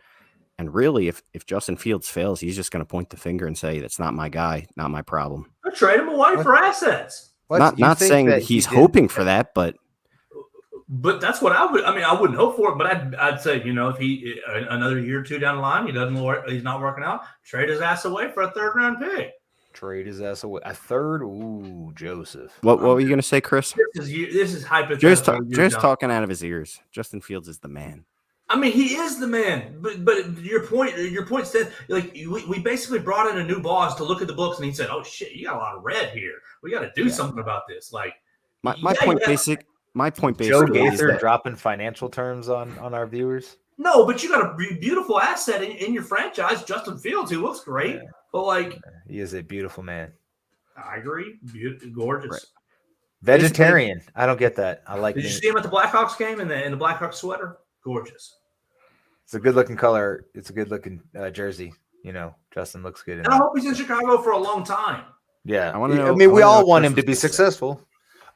And really, if Justin Fields fails, he's just going to point the finger and say, that's not my guy, not my problem. I'll trade him away for assets. Not saying that he's hoping for that, but that's what I would. I mean, I wouldn't hope for it, but I'd say, if he another year or two down the line, he's not working out, trade his ass away for a third-round pick. Trade his ass away. A third? Ooh, Joseph. What were you going to say, Chris? This is hypothetical. Just talking out of his ears. Justin Fields is the man. I mean, he is the man, but your point said, like, we basically brought in a new boss to look at the books, and he said, "Oh shit, you got a lot of red here. We got to do something about this." Like, my point basically Joe Gaither dropping financial terms on our viewers. No, but you got a beautiful asset in your franchise, Justin Fields, who looks great, but like, he is a beautiful man. I agree, gorgeous. Right. Vegetarian. I don't get that. I like. Did you see him at the Blackhawks game in the Blackhawks sweater? Gorgeous. It's a good looking color. It's a good looking jersey. Justin looks good. And I hope he's in Chicago for a long time. Yeah. We all want him to be successful.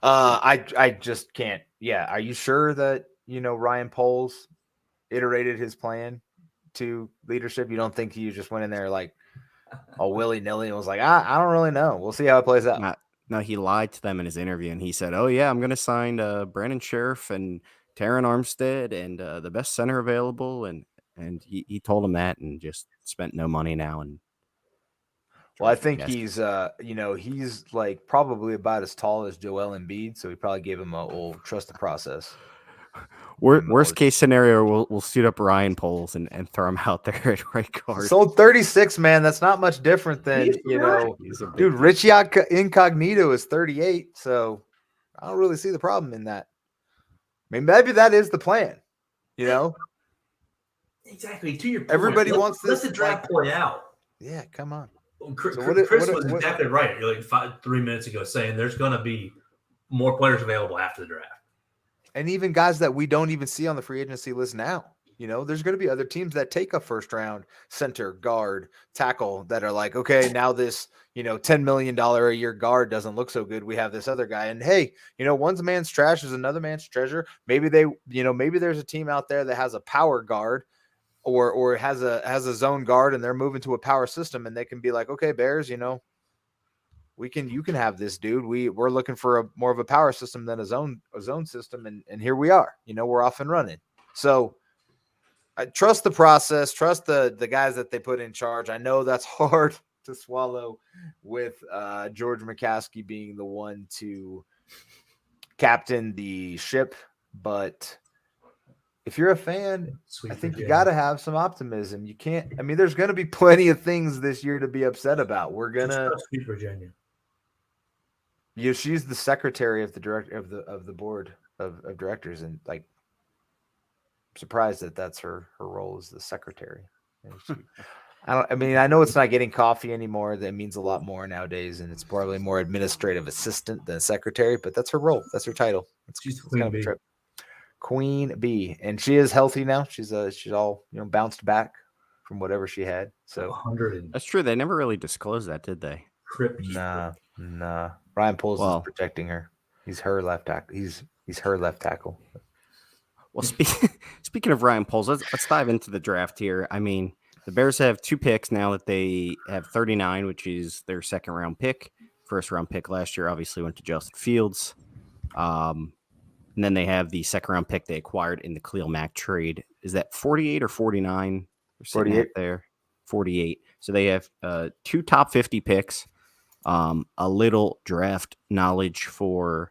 I just can't. Yeah. Are you sure that, Ryan Poles iterated his plan to leadership? You don't think he just went in there like all willy-nilly and was like, I don't really know. We'll see how it plays out. No, he lied to them in his interview, and he said, oh, yeah, I'm going to sign Brandon Sheriff and Taron Armstead and the best center available, and he told him that and just spent no money now. And well, I think he's he's like probably about as tall as Joel Embiid, so he probably gave him a old trust the process. Worst case scenario, we'll suit up Ryan Poles and throw him out there at right guard. Sold 36, man. That's not much different than dude. Richie Incognito is 38, so I don't really see the problem in that. I mean, maybe that is the plan, Exactly. To your point, everybody wants this. Let the draft play out. Yeah, come on. Chris was exactly right. Like 3 minutes ago, saying there's going to be more players available after the draft, and even guys that we don't even see on the free agency list now. There's going to be other teams that take a first round center, guard, tackle that are like, okay, now this, $10 million a year guard doesn't look so good. We have this other guy. And hey, one man's trash is another man's treasure. Maybe maybe there's a team out there that has a power guard or has a zone guard and they're moving to a power system and they can be like, okay, Bears, you can have this dude. We're looking for more of a power system than a zone system. And here we are, we're off and running. So I trust the process, trust the guys that they put in charge. I know that's hard to swallow with George McCaskey being the one to captain the ship, but if you're a fan, Sweet I think Virginia. you got to have some optimism. You can't. I mean, there's going to be plenty of things this year to be upset about. We're Just gonna. trust Sweet Virginia. She's the secretary of the director of the board of directors, and like, surprised that that's her role as the secretary. And I know it's not getting coffee anymore. That means a lot more nowadays, and it's probably more administrative assistant than secretary. But that's her role. That's her title. She's It's Queen kind of a Bee. trip. Queen Bee, and she is healthy now. She's all bounced back from whatever she had. So 100 That's true. They never really disclosed that, did they? Crip. nah. Ryan Poles is protecting her. He's her left tackle. He's her left tackle. Well, speaking of Ryan Poles, let's dive into the draft here. I mean, the Bears have 2 picks now that they have 39, which is their second round pick. First round pick last year obviously went to Justin Fields. And then they have the second round pick they acquired in the Khalil Mack trade. Is that 48 or 49? 48 there. 48. So they have 2 top 50 picks, a little draft knowledge for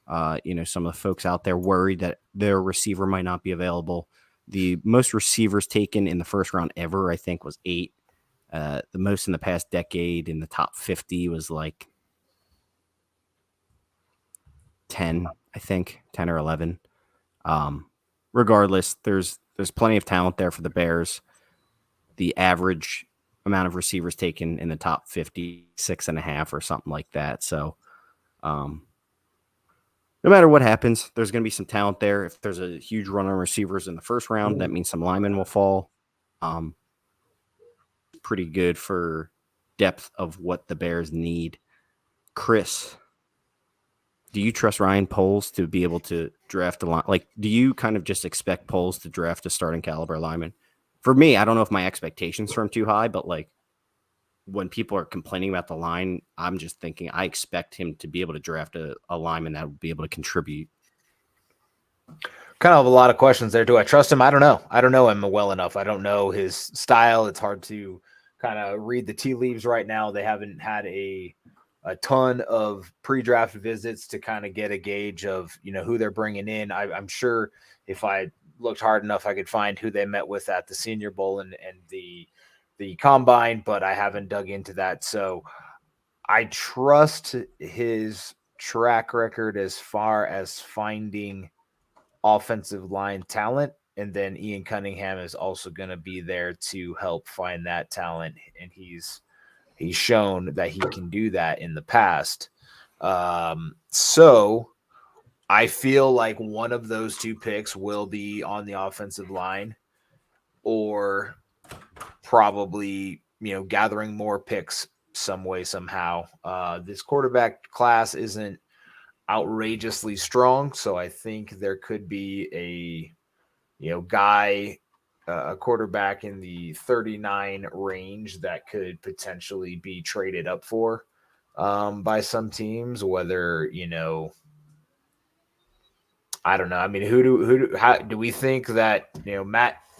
some of the folks out there worried that their receiver might not be available. The most receivers taken in the first round ever, I think, was 8. The most in the past decade in the top 50 was like 10, I think, 10 or 11. Regardless, there's plenty of talent there for the Bears. The average amount of receivers taken in the top 50, 6.5 or something like that. So no matter what happens, there's going to be some talent there. If there's a huge run on receivers in the first round, that means some linemen will fall. Pretty good for depth of what the Bears need. Chris, do you trust Ryan Poles to be able to draft a line? Like, do you kind of just expect Poles to draft a starting caliber lineman? For me, I don't know if my expectations for him too high, but like when people are complaining about the line, I'm just thinking I expect him to be able to draft a lineman that will be able to contribute. Kind of a lot of questions there. Do I trust him? I don't know. I don't know him well enough. I don't know his style. It's hard to kind of read the tea leaves right now. They haven't had a ton of pre-draft visits to kind of get a gauge of, who they're bringing in. I'm sure if I looked hard enough, I could find who they met with at the Senior Bowl and the combine, but I haven't dug into that. So I trust his track record as far as finding offensive line talent. And then Ian Cunningham is also going to be there to help find that talent. And he's shown that he can do that in the past. So I feel like one of those 2 picks will be on the offensive line, or probably, gathering more picks some way, somehow. This quarterback class isn't outrageously strong, so I think there could be a quarterback in the 39 range that could potentially be traded up for by some teams, whether, I don't know. I mean, how do we think that,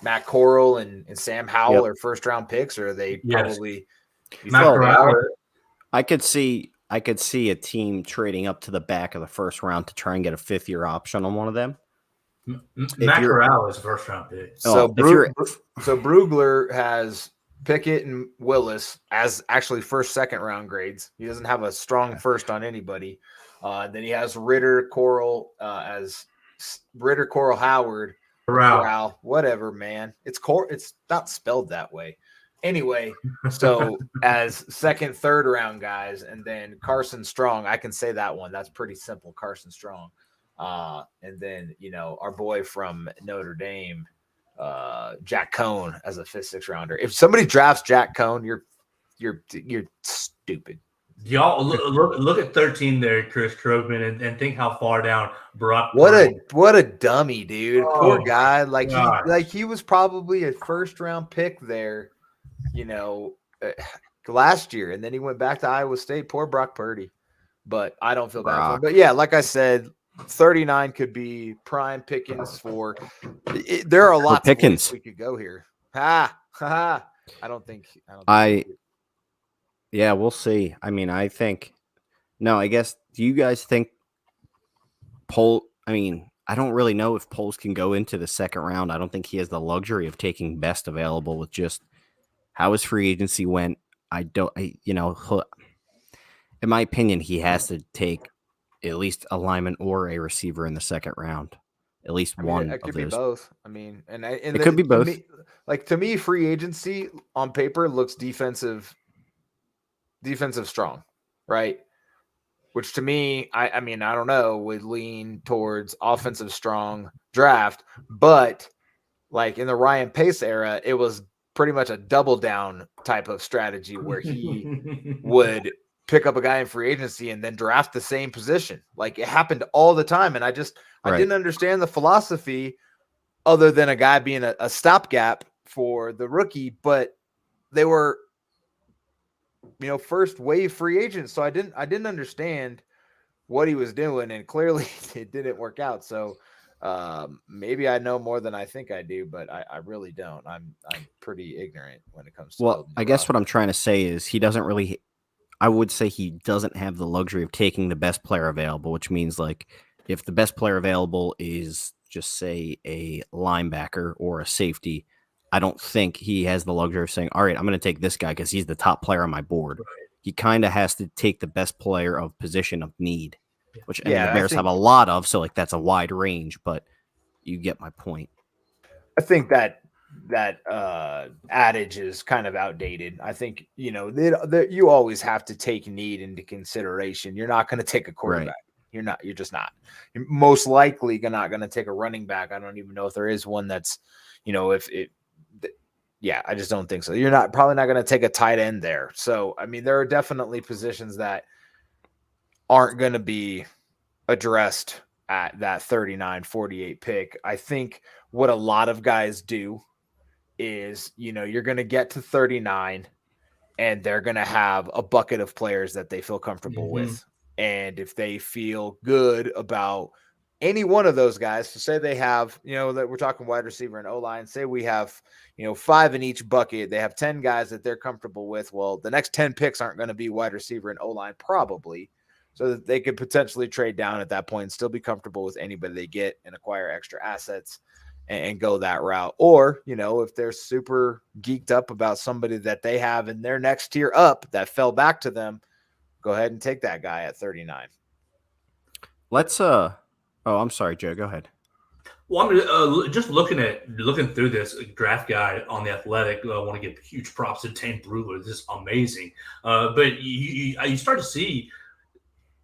Matt Corral and Sam Howell are first round picks, or are they probably Matt Corral? I could see a team trading up to the back of the first round to try and get a 5th-year option on one of them. Matt Corral is a first round pick. So Brugler has Pickett and Willis as actually first, second round grades. He doesn't have a strong first on anybody. Then he has Ritter, Corral, Howard, Corral, whatever, man. It's not spelled that way. Anyway, so as second, third round guys, and then Carson Strong, I can say that one. That's pretty simple, Carson Strong. And then, our boy from Notre Dame, Jack Cohn as a 5th, 6th rounder. If somebody drafts Jack Cohn, you're stupid. Y'all look at 13 there, Chris Krogman, and think how far down Brock. What a dummy, dude. Poor guy. He was probably a first round pick there, last year, and then he went back to Iowa State. Poor Brock Purdy. But I don't feel bad for him. But yeah, like I said, 39 could be prime pickings for it. There are lots of ways we could go here. I don't think yeah, we'll see. I mean, I guess, do you guys think I don't really know if Poles can go into the second round. I don't think he has the luxury of taking best available with just how his free agency went. In my opinion, he has to take at least a lineman or a receiver in the second round. At least one it could of be those. both. I mean, it could be both. To me, free agency on paper looks defensive strong, right? Which to me, I mean, I don't know, would lean towards offensive strong draft. But like in the Ryan Pace era, it was pretty much a double down type of strategy where he would pick up a guy in free agency and then draft the same position. Like it happened all the time. And I didn't understand the philosophy other than a guy being a stopgap for the rookie, but they were, first wave free agents. So I didn't understand what he was doing, and clearly it didn't work out. So maybe I know more than I think I do, but I really don't. I'm pretty ignorant when it comes to. Well, I guess what I'm trying to say is I would say he doesn't have the luxury of taking the best player available, which means like if the best player available is just say a linebacker or a safety, I don't think he has the luxury of saying, all right, I'm going to take this guy because he's the top player on my board. Right. He kind of has to take the best player of position of need, which the Bears have a lot of. So like that's a wide range, but you get my point. I think that adage is kind of outdated. I think, you always have to take need into consideration. You're not going to take a quarterback. Right. You're just not. You're most likely not going to take a running back. I don't even know if there is one that's, I just don't think so. You're probably not going to take a tight end there. So, I mean, there are definitely positions that aren't going to be addressed at that 39-48 pick. I think what a lot of guys do is, you're going to get to 39 and they're going to have a bucket of players that they feel comfortable with. And if they feel good about any one of those guys, so say they have, that we're talking wide receiver and O-line, say we have, 5 in each bucket, they have 10 guys that they're comfortable with. Well, the next 10 picks aren't going to be wide receiver and O-line probably, so that they could potentially trade down at that point and still be comfortable with anybody they get and acquire extra assets and go that route. Or, if they're super geeked up about somebody that they have in their next tier up that fell back to them, go ahead and take that guy at 39. Let's oh, I'm sorry, Joe, go ahead. Well, I'm just looking through this draft guide on The Athletic. I want to give huge props to Tane Brewer. This is amazing. But you start to see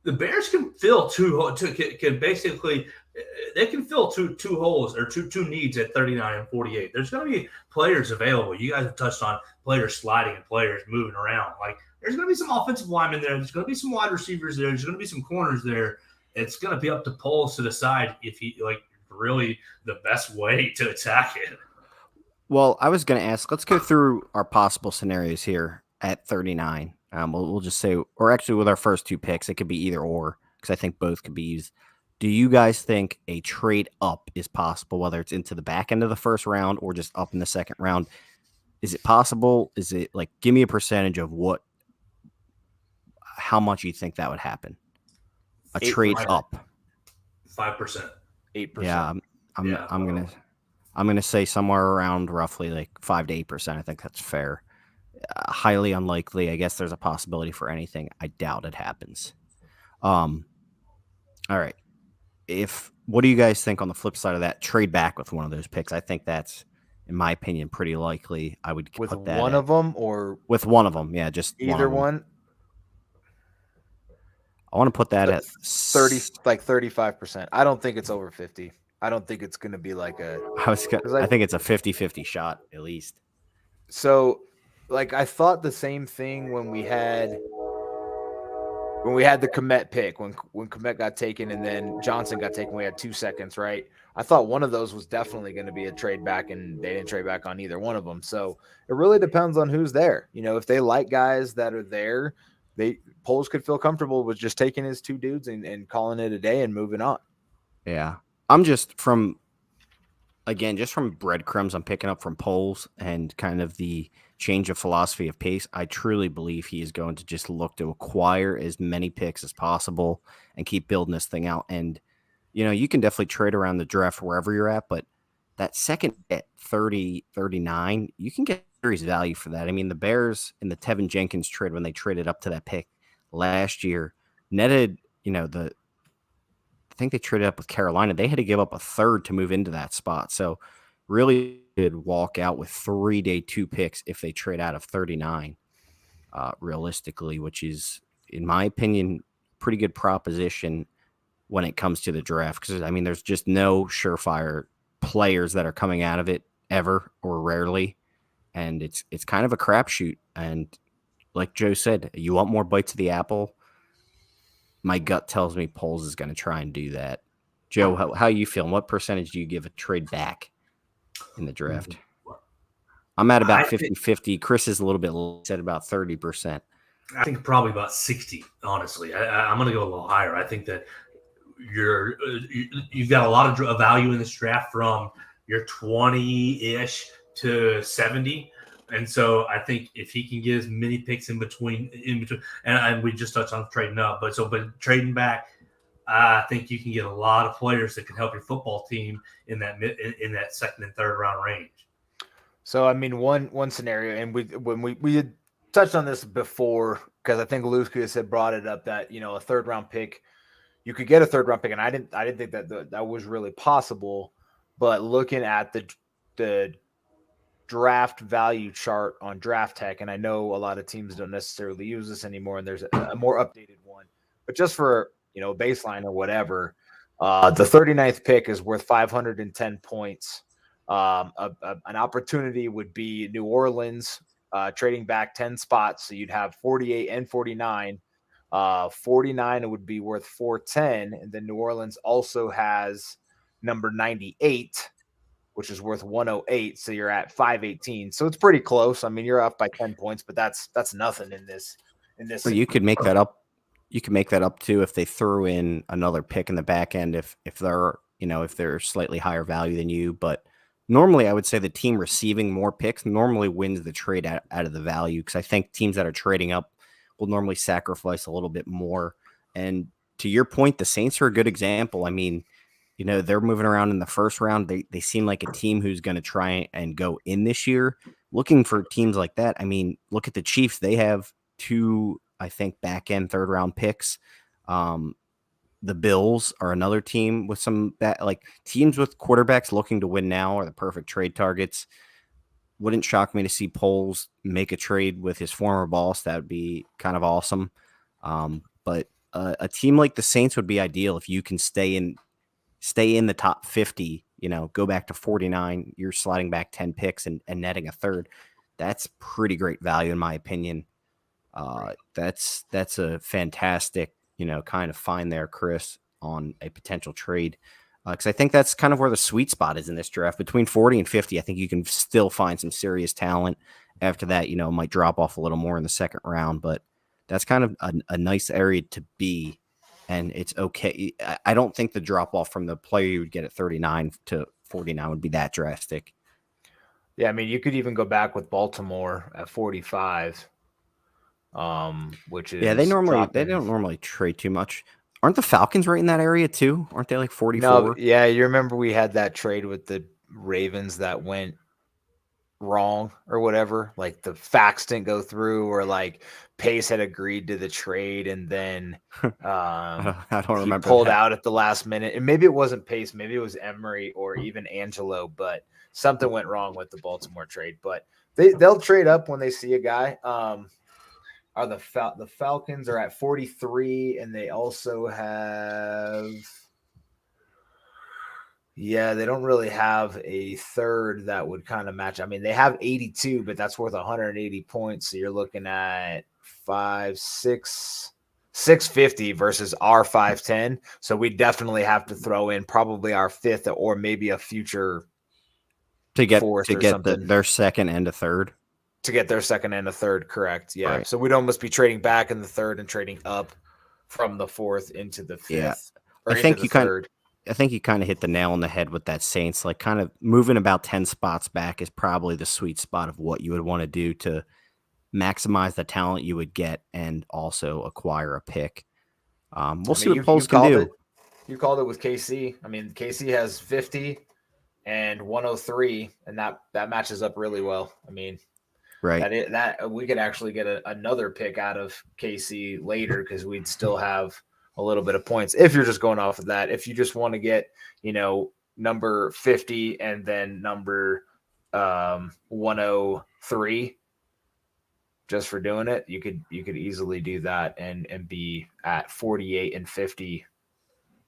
the Bears can fill two holes or two needs at 39 and 48. There's going to be players available. You guys have touched on players sliding and players moving around. Like there's going to be some offensive linemen there. There's going to be some wide receivers there. There's going to be some corners there. It's going to be up to Poles to decide if he really the best way to attack it. Well, I was going to ask, let's go through our possible scenarios here at 39. We'll just say, or actually with our first two picks, it could be either or, because I think both could be used. Do you guys think a trade up is possible, whether it's into the back end of the first round or just up in the second round? Is it possible? Is it give me a percentage of how much you think that would happen? A trade up. 5%. 8%. Yeah, I'm gonna say somewhere around roughly 5 to 8%. I think that's fair. Highly unlikely. I guess there's a possibility for anything. I doubt it happens. All right. What do you guys think on the flip side of that? Trade back with one of those picks. I think that's, in my opinion, pretty likely. I would with put that one of them or with one of them. Yeah, just either one. I want to put that at 35%. I don't think it's over 50. I don't think it's going to be I think it's a 50-50 shot at least. So, I thought the same thing when we had the Kmet pick, when Kmet got taken and then Johnson got taken, we had 2 seconds, right? I thought one of those was definitely going to be a trade back, and they didn't trade back on either one of them. So it really depends on who's there. If they like guys that are there, Poles could feel comfortable with just taking his 2 dudes and calling it a day and moving on. Yeah. I'm just from breadcrumbs I'm picking up from polls and kind of the change of philosophy of pace. I truly believe he is going to just look to acquire as many picks as possible and keep building this thing out. And, you can definitely trade around the draft wherever you're at, but that second at 30, 39, you can get serious value for that. I mean, the Bears in the Tevin Jenkins trade, when they traded up to that pick last year, netted, I think they traded up with Carolina. They had to give up a third to move into that spot. So really did walk out with 3-day 2 picks if they trade out of 39, realistically, which is, in my opinion, pretty good proposition when it comes to the draft. Because, I mean, there's just no surefire players that are coming out of it ever or rarely. And it's kind of a crapshoot. And like Joe said, you want more bites of the apple. My gut tells me Poles is going to try and do that. Joe, how you feeling? What percentage do you give a trade back in the draft? I'm at about 50-50. Chris is a little bit said about 30%. I think probably about 60, honestly. I'm going to go a little higher. I think that you've got a lot of value in this draft from your 20-ish to 70. And so I think if he can get as many picks in between, and we just touched on trading up, but trading back, I think you can get a lot of players that can help your football team in that second and third round range. So I mean, one scenario, and we had touched on this before, because I think Lucas had brought it up that a third round pick, you could get a third round pick, and I didn't think that was really possible. But looking at the draft value chart on Draft Tech, and I know a lot of teams don't necessarily use this anymore, and there's a more updated one, but just for baseline or whatever, the 39th pick is worth 510 points. An opportunity would be New Orleans trading back 10 spots, so you'd have 48 and 49. 49 would be worth 410, and then New Orleans also has number 98, which is worth 108. So you're at 518. So it's pretty close. I mean, you're off by 10 points, but that's nothing in this. Well, you could make that up. You can make that up too if they threw in another pick in the back end if they're slightly higher value than you. But normally, I would say the team receiving more picks normally wins the trade out of the value, because I think teams that are trading up will normally sacrifice a little bit more. And to your point, the Saints are a good example. I mean, they're moving around in the first round. They seem like a team who's going to try and go in this year. Looking for teams like that, I mean, look at the Chiefs. They have 2, I think, back-end third-round picks. The Bills are another team with some teams with quarterbacks looking to win now are the perfect trade targets. Wouldn't shock me to see Poles make a trade with his former boss. That would be kind of awesome. But a team like the Saints would be ideal if you can stay in the top 50, go back to 49, you're sliding back 10 picks and netting a third. That's pretty great value in my opinion. That's a fantastic, kind of find there, Chris, on a potential trade. Because I think that's kind of where the sweet spot is in this draft. Between 40 and 50, I think you can still find some serious talent. After that, it might drop off a little more in the second round, but that's kind of a nice area to be. And it's okay. I don't think the drop off from the player you would get at 39 to 49 would be that drastic. Yeah, I mean, you could even go back with Baltimore at 45, which is they don't normally trade too much. Aren't the Falcons right in that area too? Aren't they like 44? No, yeah, you remember we had that trade with the Ravens that went wrong or whatever, like the facts didn't go through, or like Pace had agreed to the trade and then I don't remember pulled out at the last minute, and maybe it wasn't Pace, maybe it was Emery or even Angelo, but something went wrong with the Baltimore trade. But they'll trade up when they see a guy. The Falcons are at 43, and they also have they don't really have a third that would kind of match. I mean, they have 82, but that's worth 180 points. So you're looking at 650 versus our 510. So we definitely have to throw in probably our fifth or maybe a future to get something. Their second and a third. To get their second and a third, correct. Yeah. Right. So we'd almost be trading back in the third and trading up from the fourth into the fifth. Yeah. I think you kind of I think you kind of hit the nail on the head with that Saints. Like, kind of moving about 10 spots back is probably the sweet spot of what you would want to do to maximize the talent you would get and also acquire a pick. We'll see what Foles can do. You called it with KC. I mean, KC has 50 and 103, and that matches up really well. I mean, right. That we could actually get another pick out of KC later because we'd still have a little bit of points if you're just going off of that. If you just want to get, number 50 and then number 103 just for doing it, you could easily do that and be at 48 and 50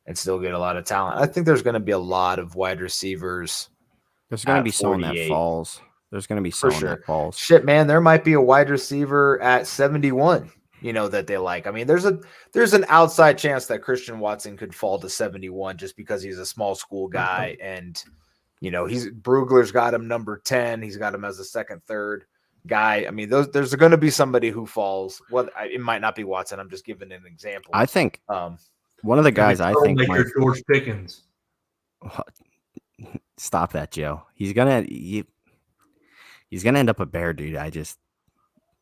and still get a lot of talent. I think there's going to be a lot of wide receivers. There's going to be someone that falls. There's going to be someone that falls. Shit, man, there might be a wide receiver at 71, that they like. I mean, there's an outside chance that Christian Watson could fall to 71 just because he's a small school guy. And, Brugler's got him number 10. He's got him as a second, third guy. I mean, there's going to be somebody who falls. It might not be Watson. I'm just giving an example. I think one of the guys I think might George Pickens. Stop that, Joe. He's gonna end up a Bear, dude. I know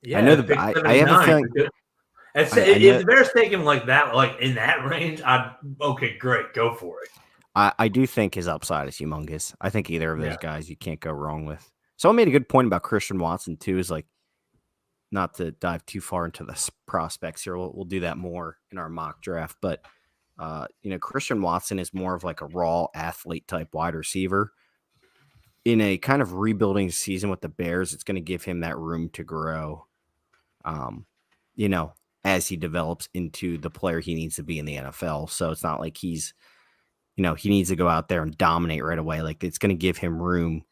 I have a feeling. If the Bears take him like that, like in that range, okay, great, go for it. I do think his upside is humongous. I think either of those guys you can't go wrong with. Someone made a good point about Christian Watson too. Is like, not to dive too far into the prospects here. We'll do that more in our mock draft, but Christian Watson is more of like a raw athlete type wide receiver. In a kind of rebuilding season with the Bears, it's going to give him that room to grow, as he develops into the player he needs to be in the NFL. So it's not like he needs to go out there and dominate right away. Like, it's going to give him room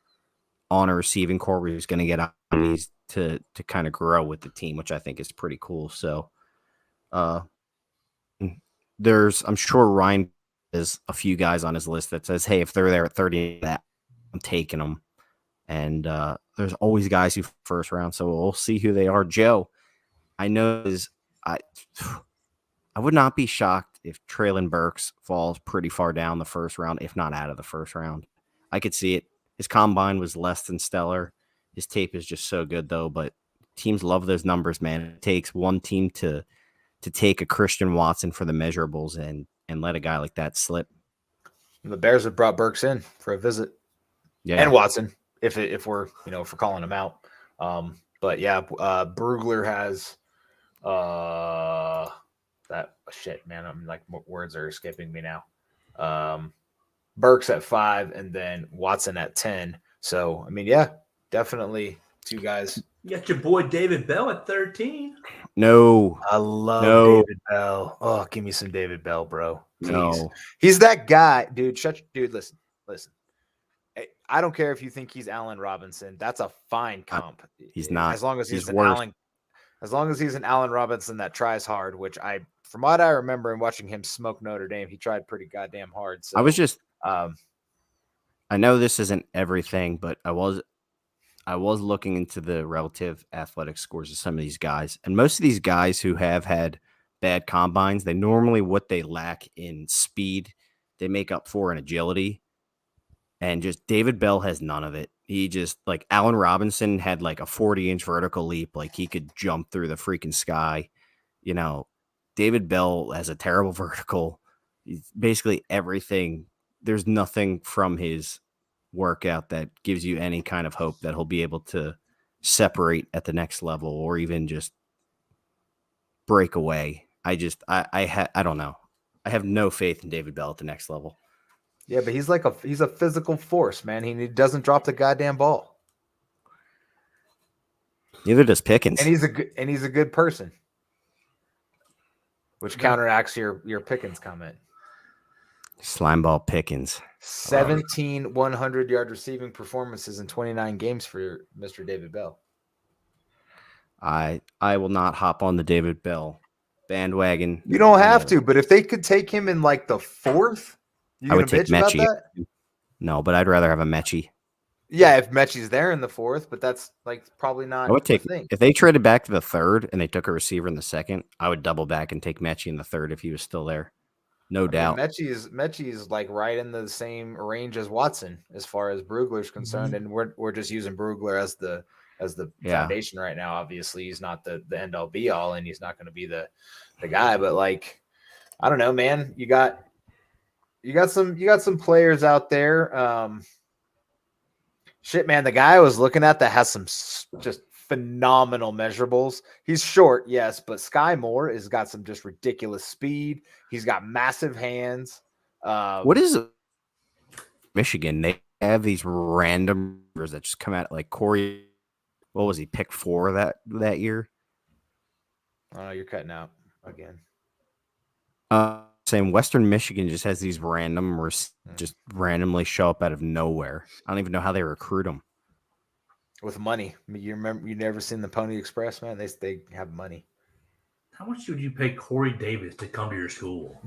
on a receiving core where he's going to get opportunities to kind of grow with the team, which I think is pretty cool. So, I'm sure Ryan has a few guys on his list that says, hey, if they're there at 30, that I'm taking them. And there's always guys who first round, so we'll see who they are. Joe, I know I would not be shocked if Treylon Burks falls pretty far down the first round, if not out of the first round. I could see it. His combine was less than stellar. His tape is just so good, though. But teams love those numbers, man. It takes one team to take a Christian Watson for the measurables and let a guy like that slip. The Bears have brought Burks in for a visit. Yeah. And Watson, if we're calling him out. But yeah, Brugler has that shit, man. I'm like, words are escaping me now. Burks at 5 and then Watson at 10. So, I mean, yeah, definitely two guys. You got your boy David Bell at 13. No. I love David Bell. Oh, give me some David Bell, bro. Please. No. He's that guy, dude. Listen. I don't care if you think he's Allen Robinson. That's a fine comp. He's not. As long as he's an Allen Robinson that tries hard, which from what I remember in watching him smoke Notre Dame, he tried pretty goddamn hard. So I know this isn't everything, but I was looking into the relative athletic scores of some of these guys, and most of these guys who have had bad combines, they normally what they lack in speed, they make up for in agility. And just David Bell has none of it. He just, like, Allen Robinson had like a 40-inch vertical leap. Like, he could jump through the freaking sky. David Bell has a terrible vertical. He's basically everything. There's nothing from his workout that gives you any kind of hope that he'll be able to separate at the next level or even just break away. I don't know. I have no faith in David Bell at the next level. Yeah, but he's a physical force, man. He doesn't drop the goddamn ball. Neither does Pickens. And he's a good person. Which counteracts your Pickens comment. Slimeball Pickens. 17 100-yard receiving performances in 29 games for Mr. David Bell. I will not hop on the David Bell bandwagon. You don't have to, but if they could take him in like the 4th, I would take Mechie. No, but I'd rather have a Mechie. Yeah, if Mechie's there in the 4th, but that's like probably not. I would take if they traded back to the 3rd and they took a receiver in the 2nd. I would double back and take Mechie in the 3rd if he was still there. No doubt. Mechie's like right in the same range as Watson as far as Brugler's concerned, and we're just using Brugler as the foundation right now. Obviously, he's not the end all be all, and he's not going to be the guy. But like, I don't know, man. You got some players out there. Shit, man. The guy I was looking at that has some just phenomenal measurables. He's short, yes, but Sky Moore has got some just ridiculous speed. He's got massive hands. What is Michigan? They have these random numbers that just come out like Corey. What was he picked 4 that year? You're cutting out again. Saying Western Michigan just has these random just randomly show up out of nowhere. I don't even know how they recruit them. With money. You remember, you never seen the Pony Express, man? They have money. How much would you pay Corey Davis to come to your school?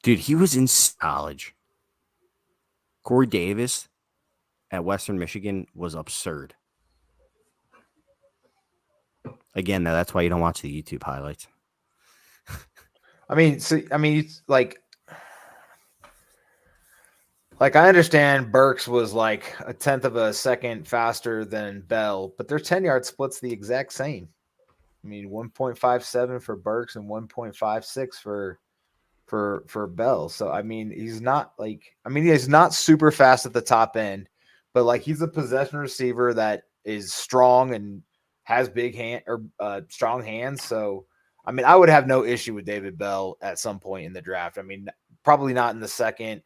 Dude, he was in college. Corey Davis at Western Michigan was absurd. Again, though, that's why you don't watch the YouTube highlights. It's like I understand Burks was like a 1/10 of a second faster than Bell, but their 10-yard split's the exact same. 1.57 for Burks and 1.56 for Bell. So he's not super fast at the top end, but like he's a possession receiver that is strong and has big strong hands. So I would have no issue with David Bell at some point in the draft. Probably not in the second.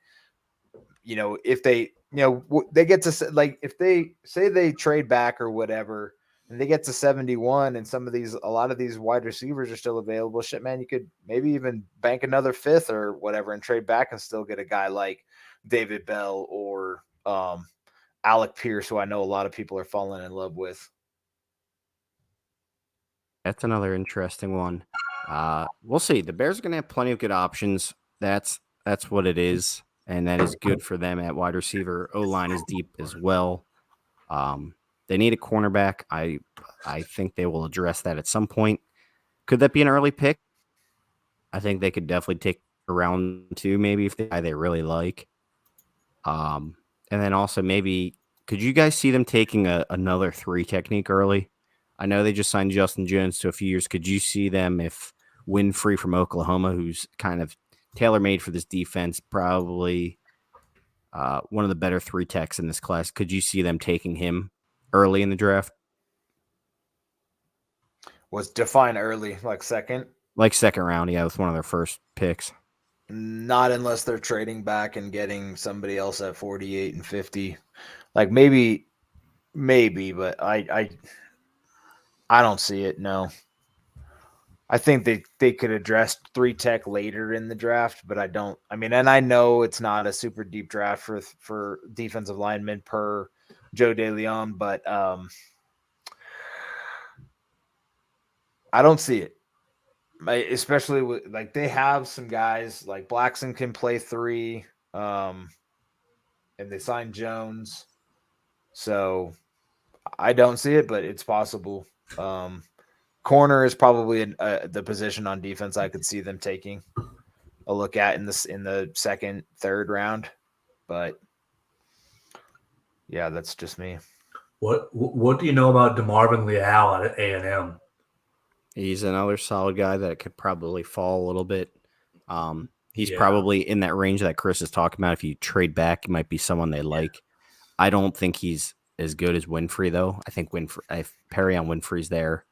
If they get to like, if they say they trade back or whatever, and they get to 71 and a lot of these wide receivers are still available, shit, man, you could maybe even bank another 5th or whatever and trade back and still get a guy like David Bell or Alec Pierce, who I know a lot of people are falling in love with. That's another interesting one. We'll see. The Bears are going to have plenty of good options. That's what it is. And that is good for them at wide receiver. O-line is deep as well. They need a cornerback. I think they will address that at some point. Could that be an early pick? I think they could definitely take around 2, maybe, if they really like. And then also maybe, could you guys see them taking another 3 technique early? I know they just signed Justin Jones to a few years. Could you see them if Winfrey from Oklahoma, who's kind of tailor-made for this defense, probably one of the better 3 techs in this class. Could you see them taking him early in the draft? Was define early, like second? Like second round, yeah, with one of their first picks. Not unless they're trading back and getting somebody else at 48 and 50. Like maybe, but I don't see it, no. I think they could address 3 tech later in the draft, but I don't. And I know it's not a super deep draft for defensive linemen per Joe DeLeon, but I don't see it. Especially with, like, they have some guys like Blackson can play 3, and they signed Jones, so I don't see it, but it's possible. Corner is probably the position on defense I could see them taking a look at in the second, third round. But yeah, that's just me. What do you know about DeMarvin Leal at A&M? He's another solid guy that could probably fall a little bit. He's probably in that range that Chris is talking about. If you trade back, he might be someone they like. I don't think he's as good as Winfrey, though. I think if Perrion Winfrey's there,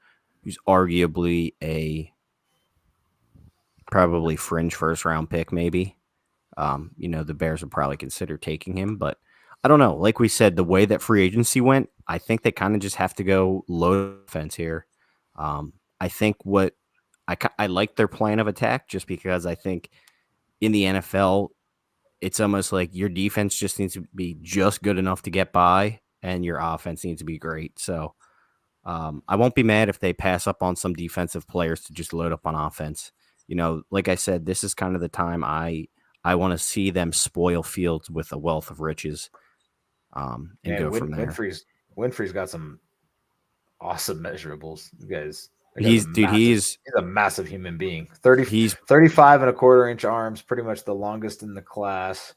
who's arguably a probably fringe first-round pick, maybe. The Bears would probably consider taking him, but I don't know. Like we said, the way that free agency went, I think they kind of just have to go low defense here. I think I like their plan of attack just because I think in the NFL, it's almost like your defense just needs to be just good enough to get by, and your offense needs to be great. So I won't be mad if they pass up on some defensive players to just load up on offense. Like I said, this is kind of the time I want to see them spoil Fields with a wealth of riches and go from there. Winfrey's got some awesome measurables. You guys, He's a massive human being. 30, he's 35 and a quarter inch arms, pretty much the longest in the class.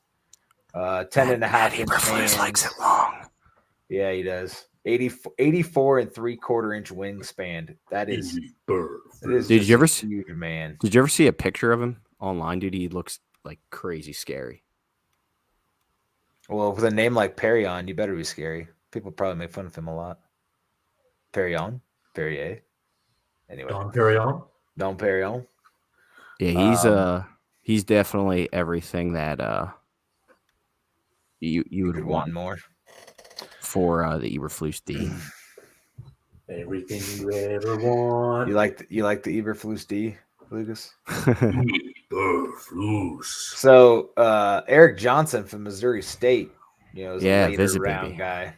10 and a half inch hands. likes it long. Yeah, he does. 84 and 3/4 inch wingspan. That is Did you ever huge, man. Did you ever see a picture of him online, dude? He looks like crazy scary. Well, with a name like Perrion, you better be scary. People probably make fun of him a lot. Perrier. Anyway, Don Perignon. Yeah, he's definitely everything that you would want more for the Eberflus D. Everything you ever want. You like the Eberflus D, Lucas? Eberflus. So Eric Johnson from Missouri State, is a later round baby. guy.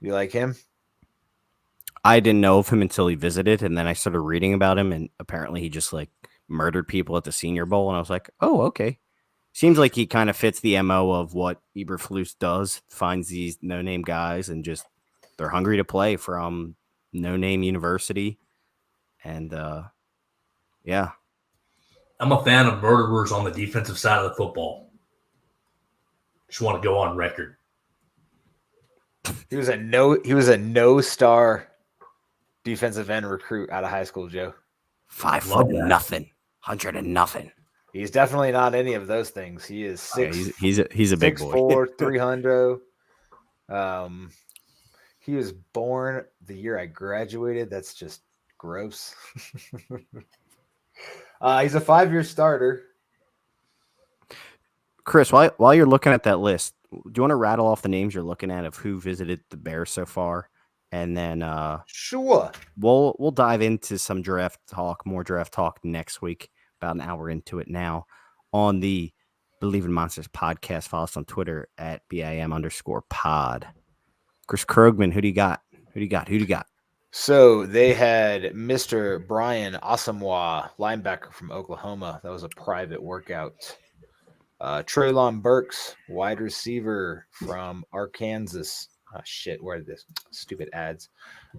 You like him? I didn't know of him until he visited, and then I started reading about him, and apparently he just like murdered people at the Senior Bowl, and I was like, oh, okay. Seems like he kind of fits the MO of what Eberflus does, finds these no-name guys, and just they're hungry to play from no-name university, and yeah. I'm a fan of murderers on the defensive side of the football. Just want to go on record. He was a no-star defensive end recruit out of high school, Joe. 5 foot nothing, 100 and nothing. He's definitely not any of those things. He is 6. Yeah, he's a big boy. 6'4", 300. He was born the year I graduated. That's just gross. He's a 5-year starter. Chris, while you're looking at that list, do you want to rattle off the names you're looking at of who visited the Bears so far? And then sure, we'll dive into some more draft talk next week, about an hour into it now, on the Believe in Monsters podcast. Follow us on Twitter at BIM_pod. Chris Krogman, who do you got? So they had Mr. Brian Asamoah, linebacker from Oklahoma. That was a private workout. Treylon Burks, wide receiver from Arkansas. Oh, shit, where are this stupid ads?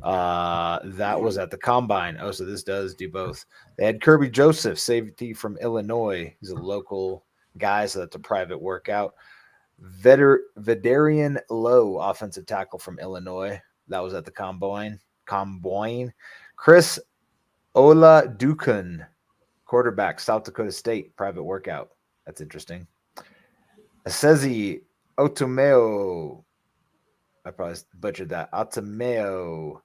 That was at the Combine. Oh, so this does do both. They had Kirby Joseph, safety from Illinois. He's a local guy, so that's a private workout. Vederian Lowe, offensive tackle from Illinois. That was at the Combine. Chris Oladokun, quarterback, South Dakota State, private workout. That's interesting. Asezi Otomeo, I probably butchered that. Otomeo,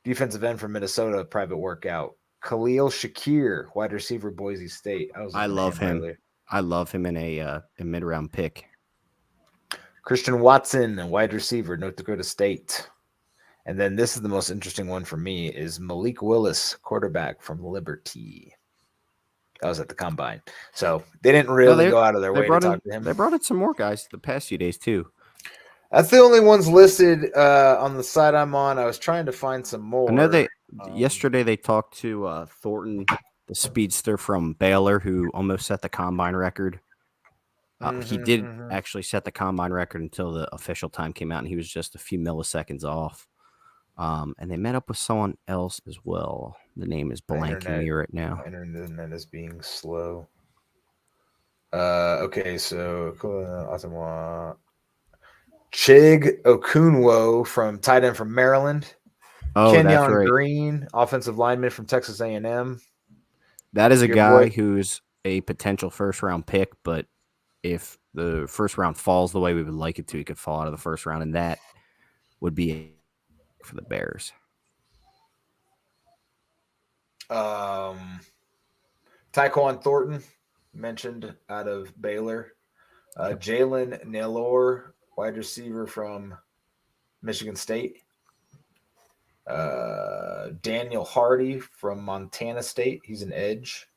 defensive end from Minnesota, private workout. Khalil Shakir, wide receiver, Boise State. I love him. Earlier. I love him in a mid-round pick. Christian Watson, wide receiver, North Dakota State. And then this is the most interesting one for me, is Malik Willis, quarterback from Liberty. That was at the Combine. So they didn't really go out of their way to talk to him. They brought in some more guys the past few days, too. That's the only ones listed on the site I'm on. I was trying to find some more. I know yesterday they talked to Thornton, the speedster from Baylor, who almost set the Combine record. He did actually set the Combine record until the official time came out, and he was just a few milliseconds off. And they met up with someone else as well. The name is blanking me right now. Internet is being slow. Okay, so Asamoah. Chig Okunwo from tight end from Maryland. Oh, Kenyon that's right. Green, offensive lineman from Texas A&M. That is a guy who's a potential first-round pick, but if the first round falls the way we would like it to, he could fall out of the first round, and that would be for the Bears. Tyquan Thornton, mentioned out of Baylor. Jalen Naylor, wide receiver from Michigan State. Daniel Hardy from Montana State. He's an edge.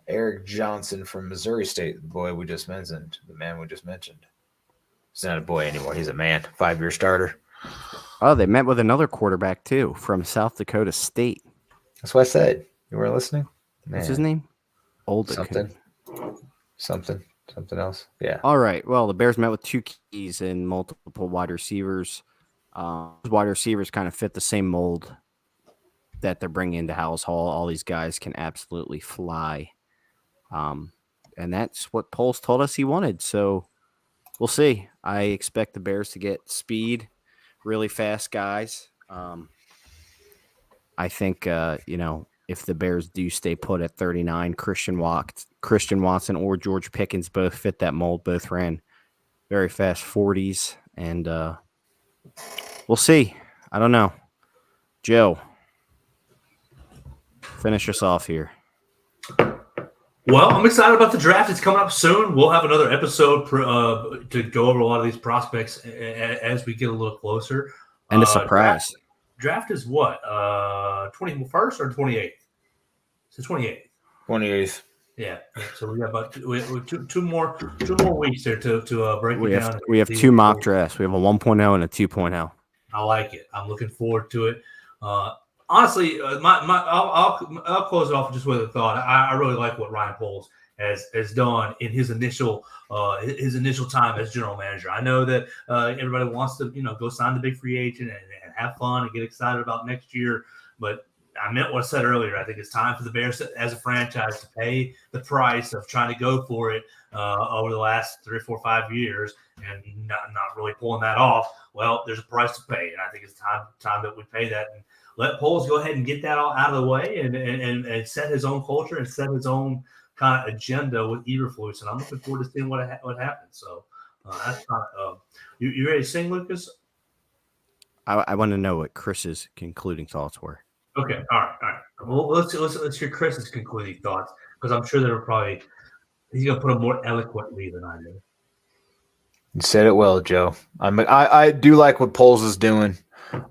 Eric Johnson from Missouri State, the man we just mentioned. He's not a boy anymore. He's a man. 5-year starter. Oh, they met with another quarterback, too, from South Dakota State. That's what I said. You weren't listening? Man. What's his name? Something else. Yeah. All right. Well, the Bears met with 2 keys and multiple wide receivers. Wide receivers kind of fit the same mold that they're bringing into House Hall. All these guys can absolutely fly. And that's what Poles told us he wanted. So we'll see. I expect the Bears to get speed, really fast guys. I think, if the Bears do stay put at 39, Christian Watson or George Pickens both fit that mold. Both ran very fast 40s. And we'll see. I don't know. Joe, finish us off here. Well, I'm excited about the draft. It's coming up soon. We'll have another episode to go over a lot of these prospects as we get a little closer. And a surprise. Draft is what? 21st or 28th? It's the 28th. 28th. Yeah. So we got about two more weeks there to break it down. We have two mock drafts. We have a 1.0 and a 2.0. I like it. I'm looking forward to it. Honestly, I'll close it off just with a thought. I really like what Ryan Poles has done in his initial time as general manager. I know that everybody wants to go sign the big free agent and have fun and get excited about next year, but I meant what I said earlier. I think it's time for the Bears as a franchise to pay the price of trying to go for it over the last 3 or 4 or 5 years and not really pulling that off. Well, there's a price to pay, and I think it's time that we pay that and let Poles go ahead and get that all out of the way and set his own culture and set his own kind of agenda with Eberflus. And I'm looking forward to seeing what happens. So that's kind of you ready to sing, Lucas? I want to know what Chris's concluding thoughts were. Okay, all right. Well, let's hear Chris's concluding thoughts because I'm sure he's gonna put them more eloquently than I did. You said it well, Joe. I do like what Poles is doing.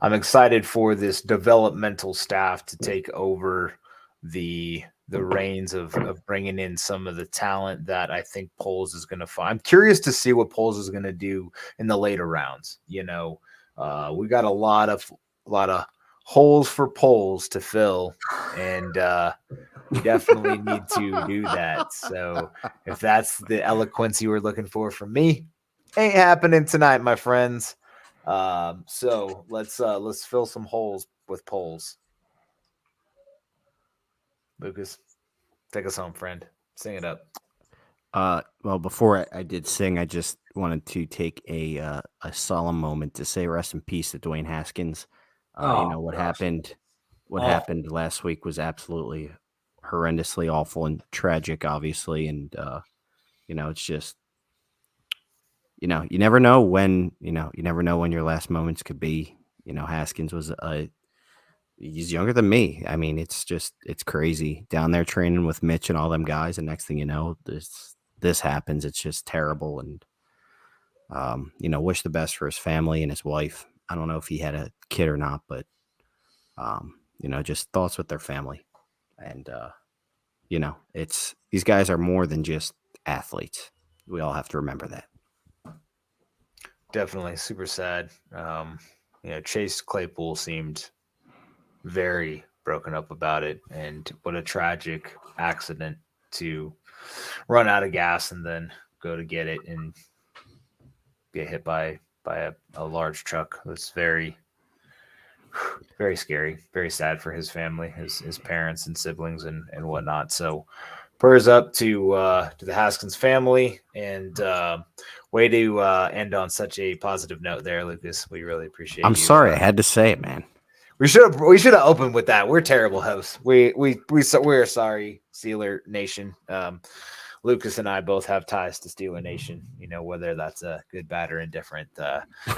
I'm excited for this developmental staff to take over the reins of bringing in some of the talent that I think Poles is going to find. I'm curious to see what Poles is going to do in the later rounds. We got a lot of holes for Poles to fill, and we definitely need to do that. So if that's the eloquence you were looking for from me, ain't happening tonight, my friends. So let's fill some holes with Poles. Lucas, take us home, friend. Sing it up. Well, before I did sing, I just wanted to take a solemn moment to say rest in peace to Dwayne Haskins. What happened last week was absolutely horrendously awful and tragic, obviously. And, it's just, you never know when your last moments could be. Haskins was he's younger than me. I mean, it's crazy down there training with Mitch and all them guys. And next thing you know, this happens. It's just terrible. And, wish the best for his family and his wife. I don't know if he had a kid or not, but, just thoughts with their family. And, these guys are more than just athletes. We all have to remember that. Definitely super sad. Chase Claypool seemed very broken up about it, and what a tragic accident to run out of gas and then go to get it and get hit by a large truck. That's very, very scary, very sad for his family, his parents and siblings and whatnot. So prayers up to the Haskins family, and way to end on such a positive note there, Lucas. We really appreciate it. I'm sorry, I had to say it, man. We should have opened with that. We're terrible hosts. We're sorry, Steeler Nation. Lucas and I both have ties to Steeler Nation. Whether that's a good, bad, or indifferent.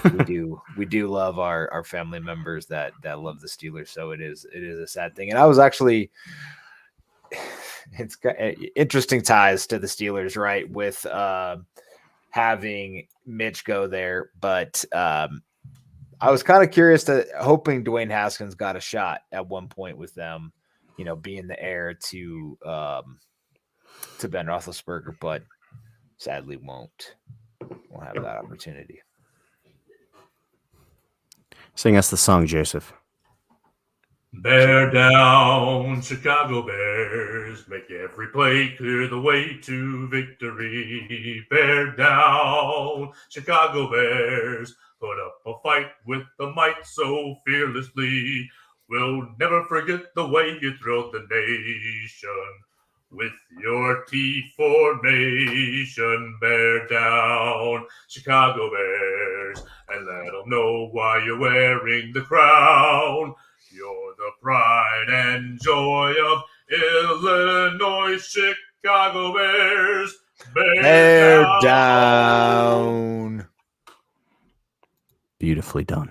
We do love our family members that love the Steelers. So it is a sad thing. And I was actually, it's got interesting ties to the Steelers, right? With having Mitch go there, but I was kind of curious hoping Dwayne Haskins got a shot at one point with them, being the heir to Ben Roethlisberger, but sadly won't have that opportunity. Sing us the song, Joseph. Bear down, Chicago Bears, make every play clear the way to victory. Bear down, Chicago Bears, put up a fight with the might so fearlessly. We'll never forget the way you thrilled the nation with your T formation. Bear down, Chicago Bears, and let them know why you're wearing the crown. You're the pride and joy of Illinois, Chicago Bears. Bear down. Beautifully done.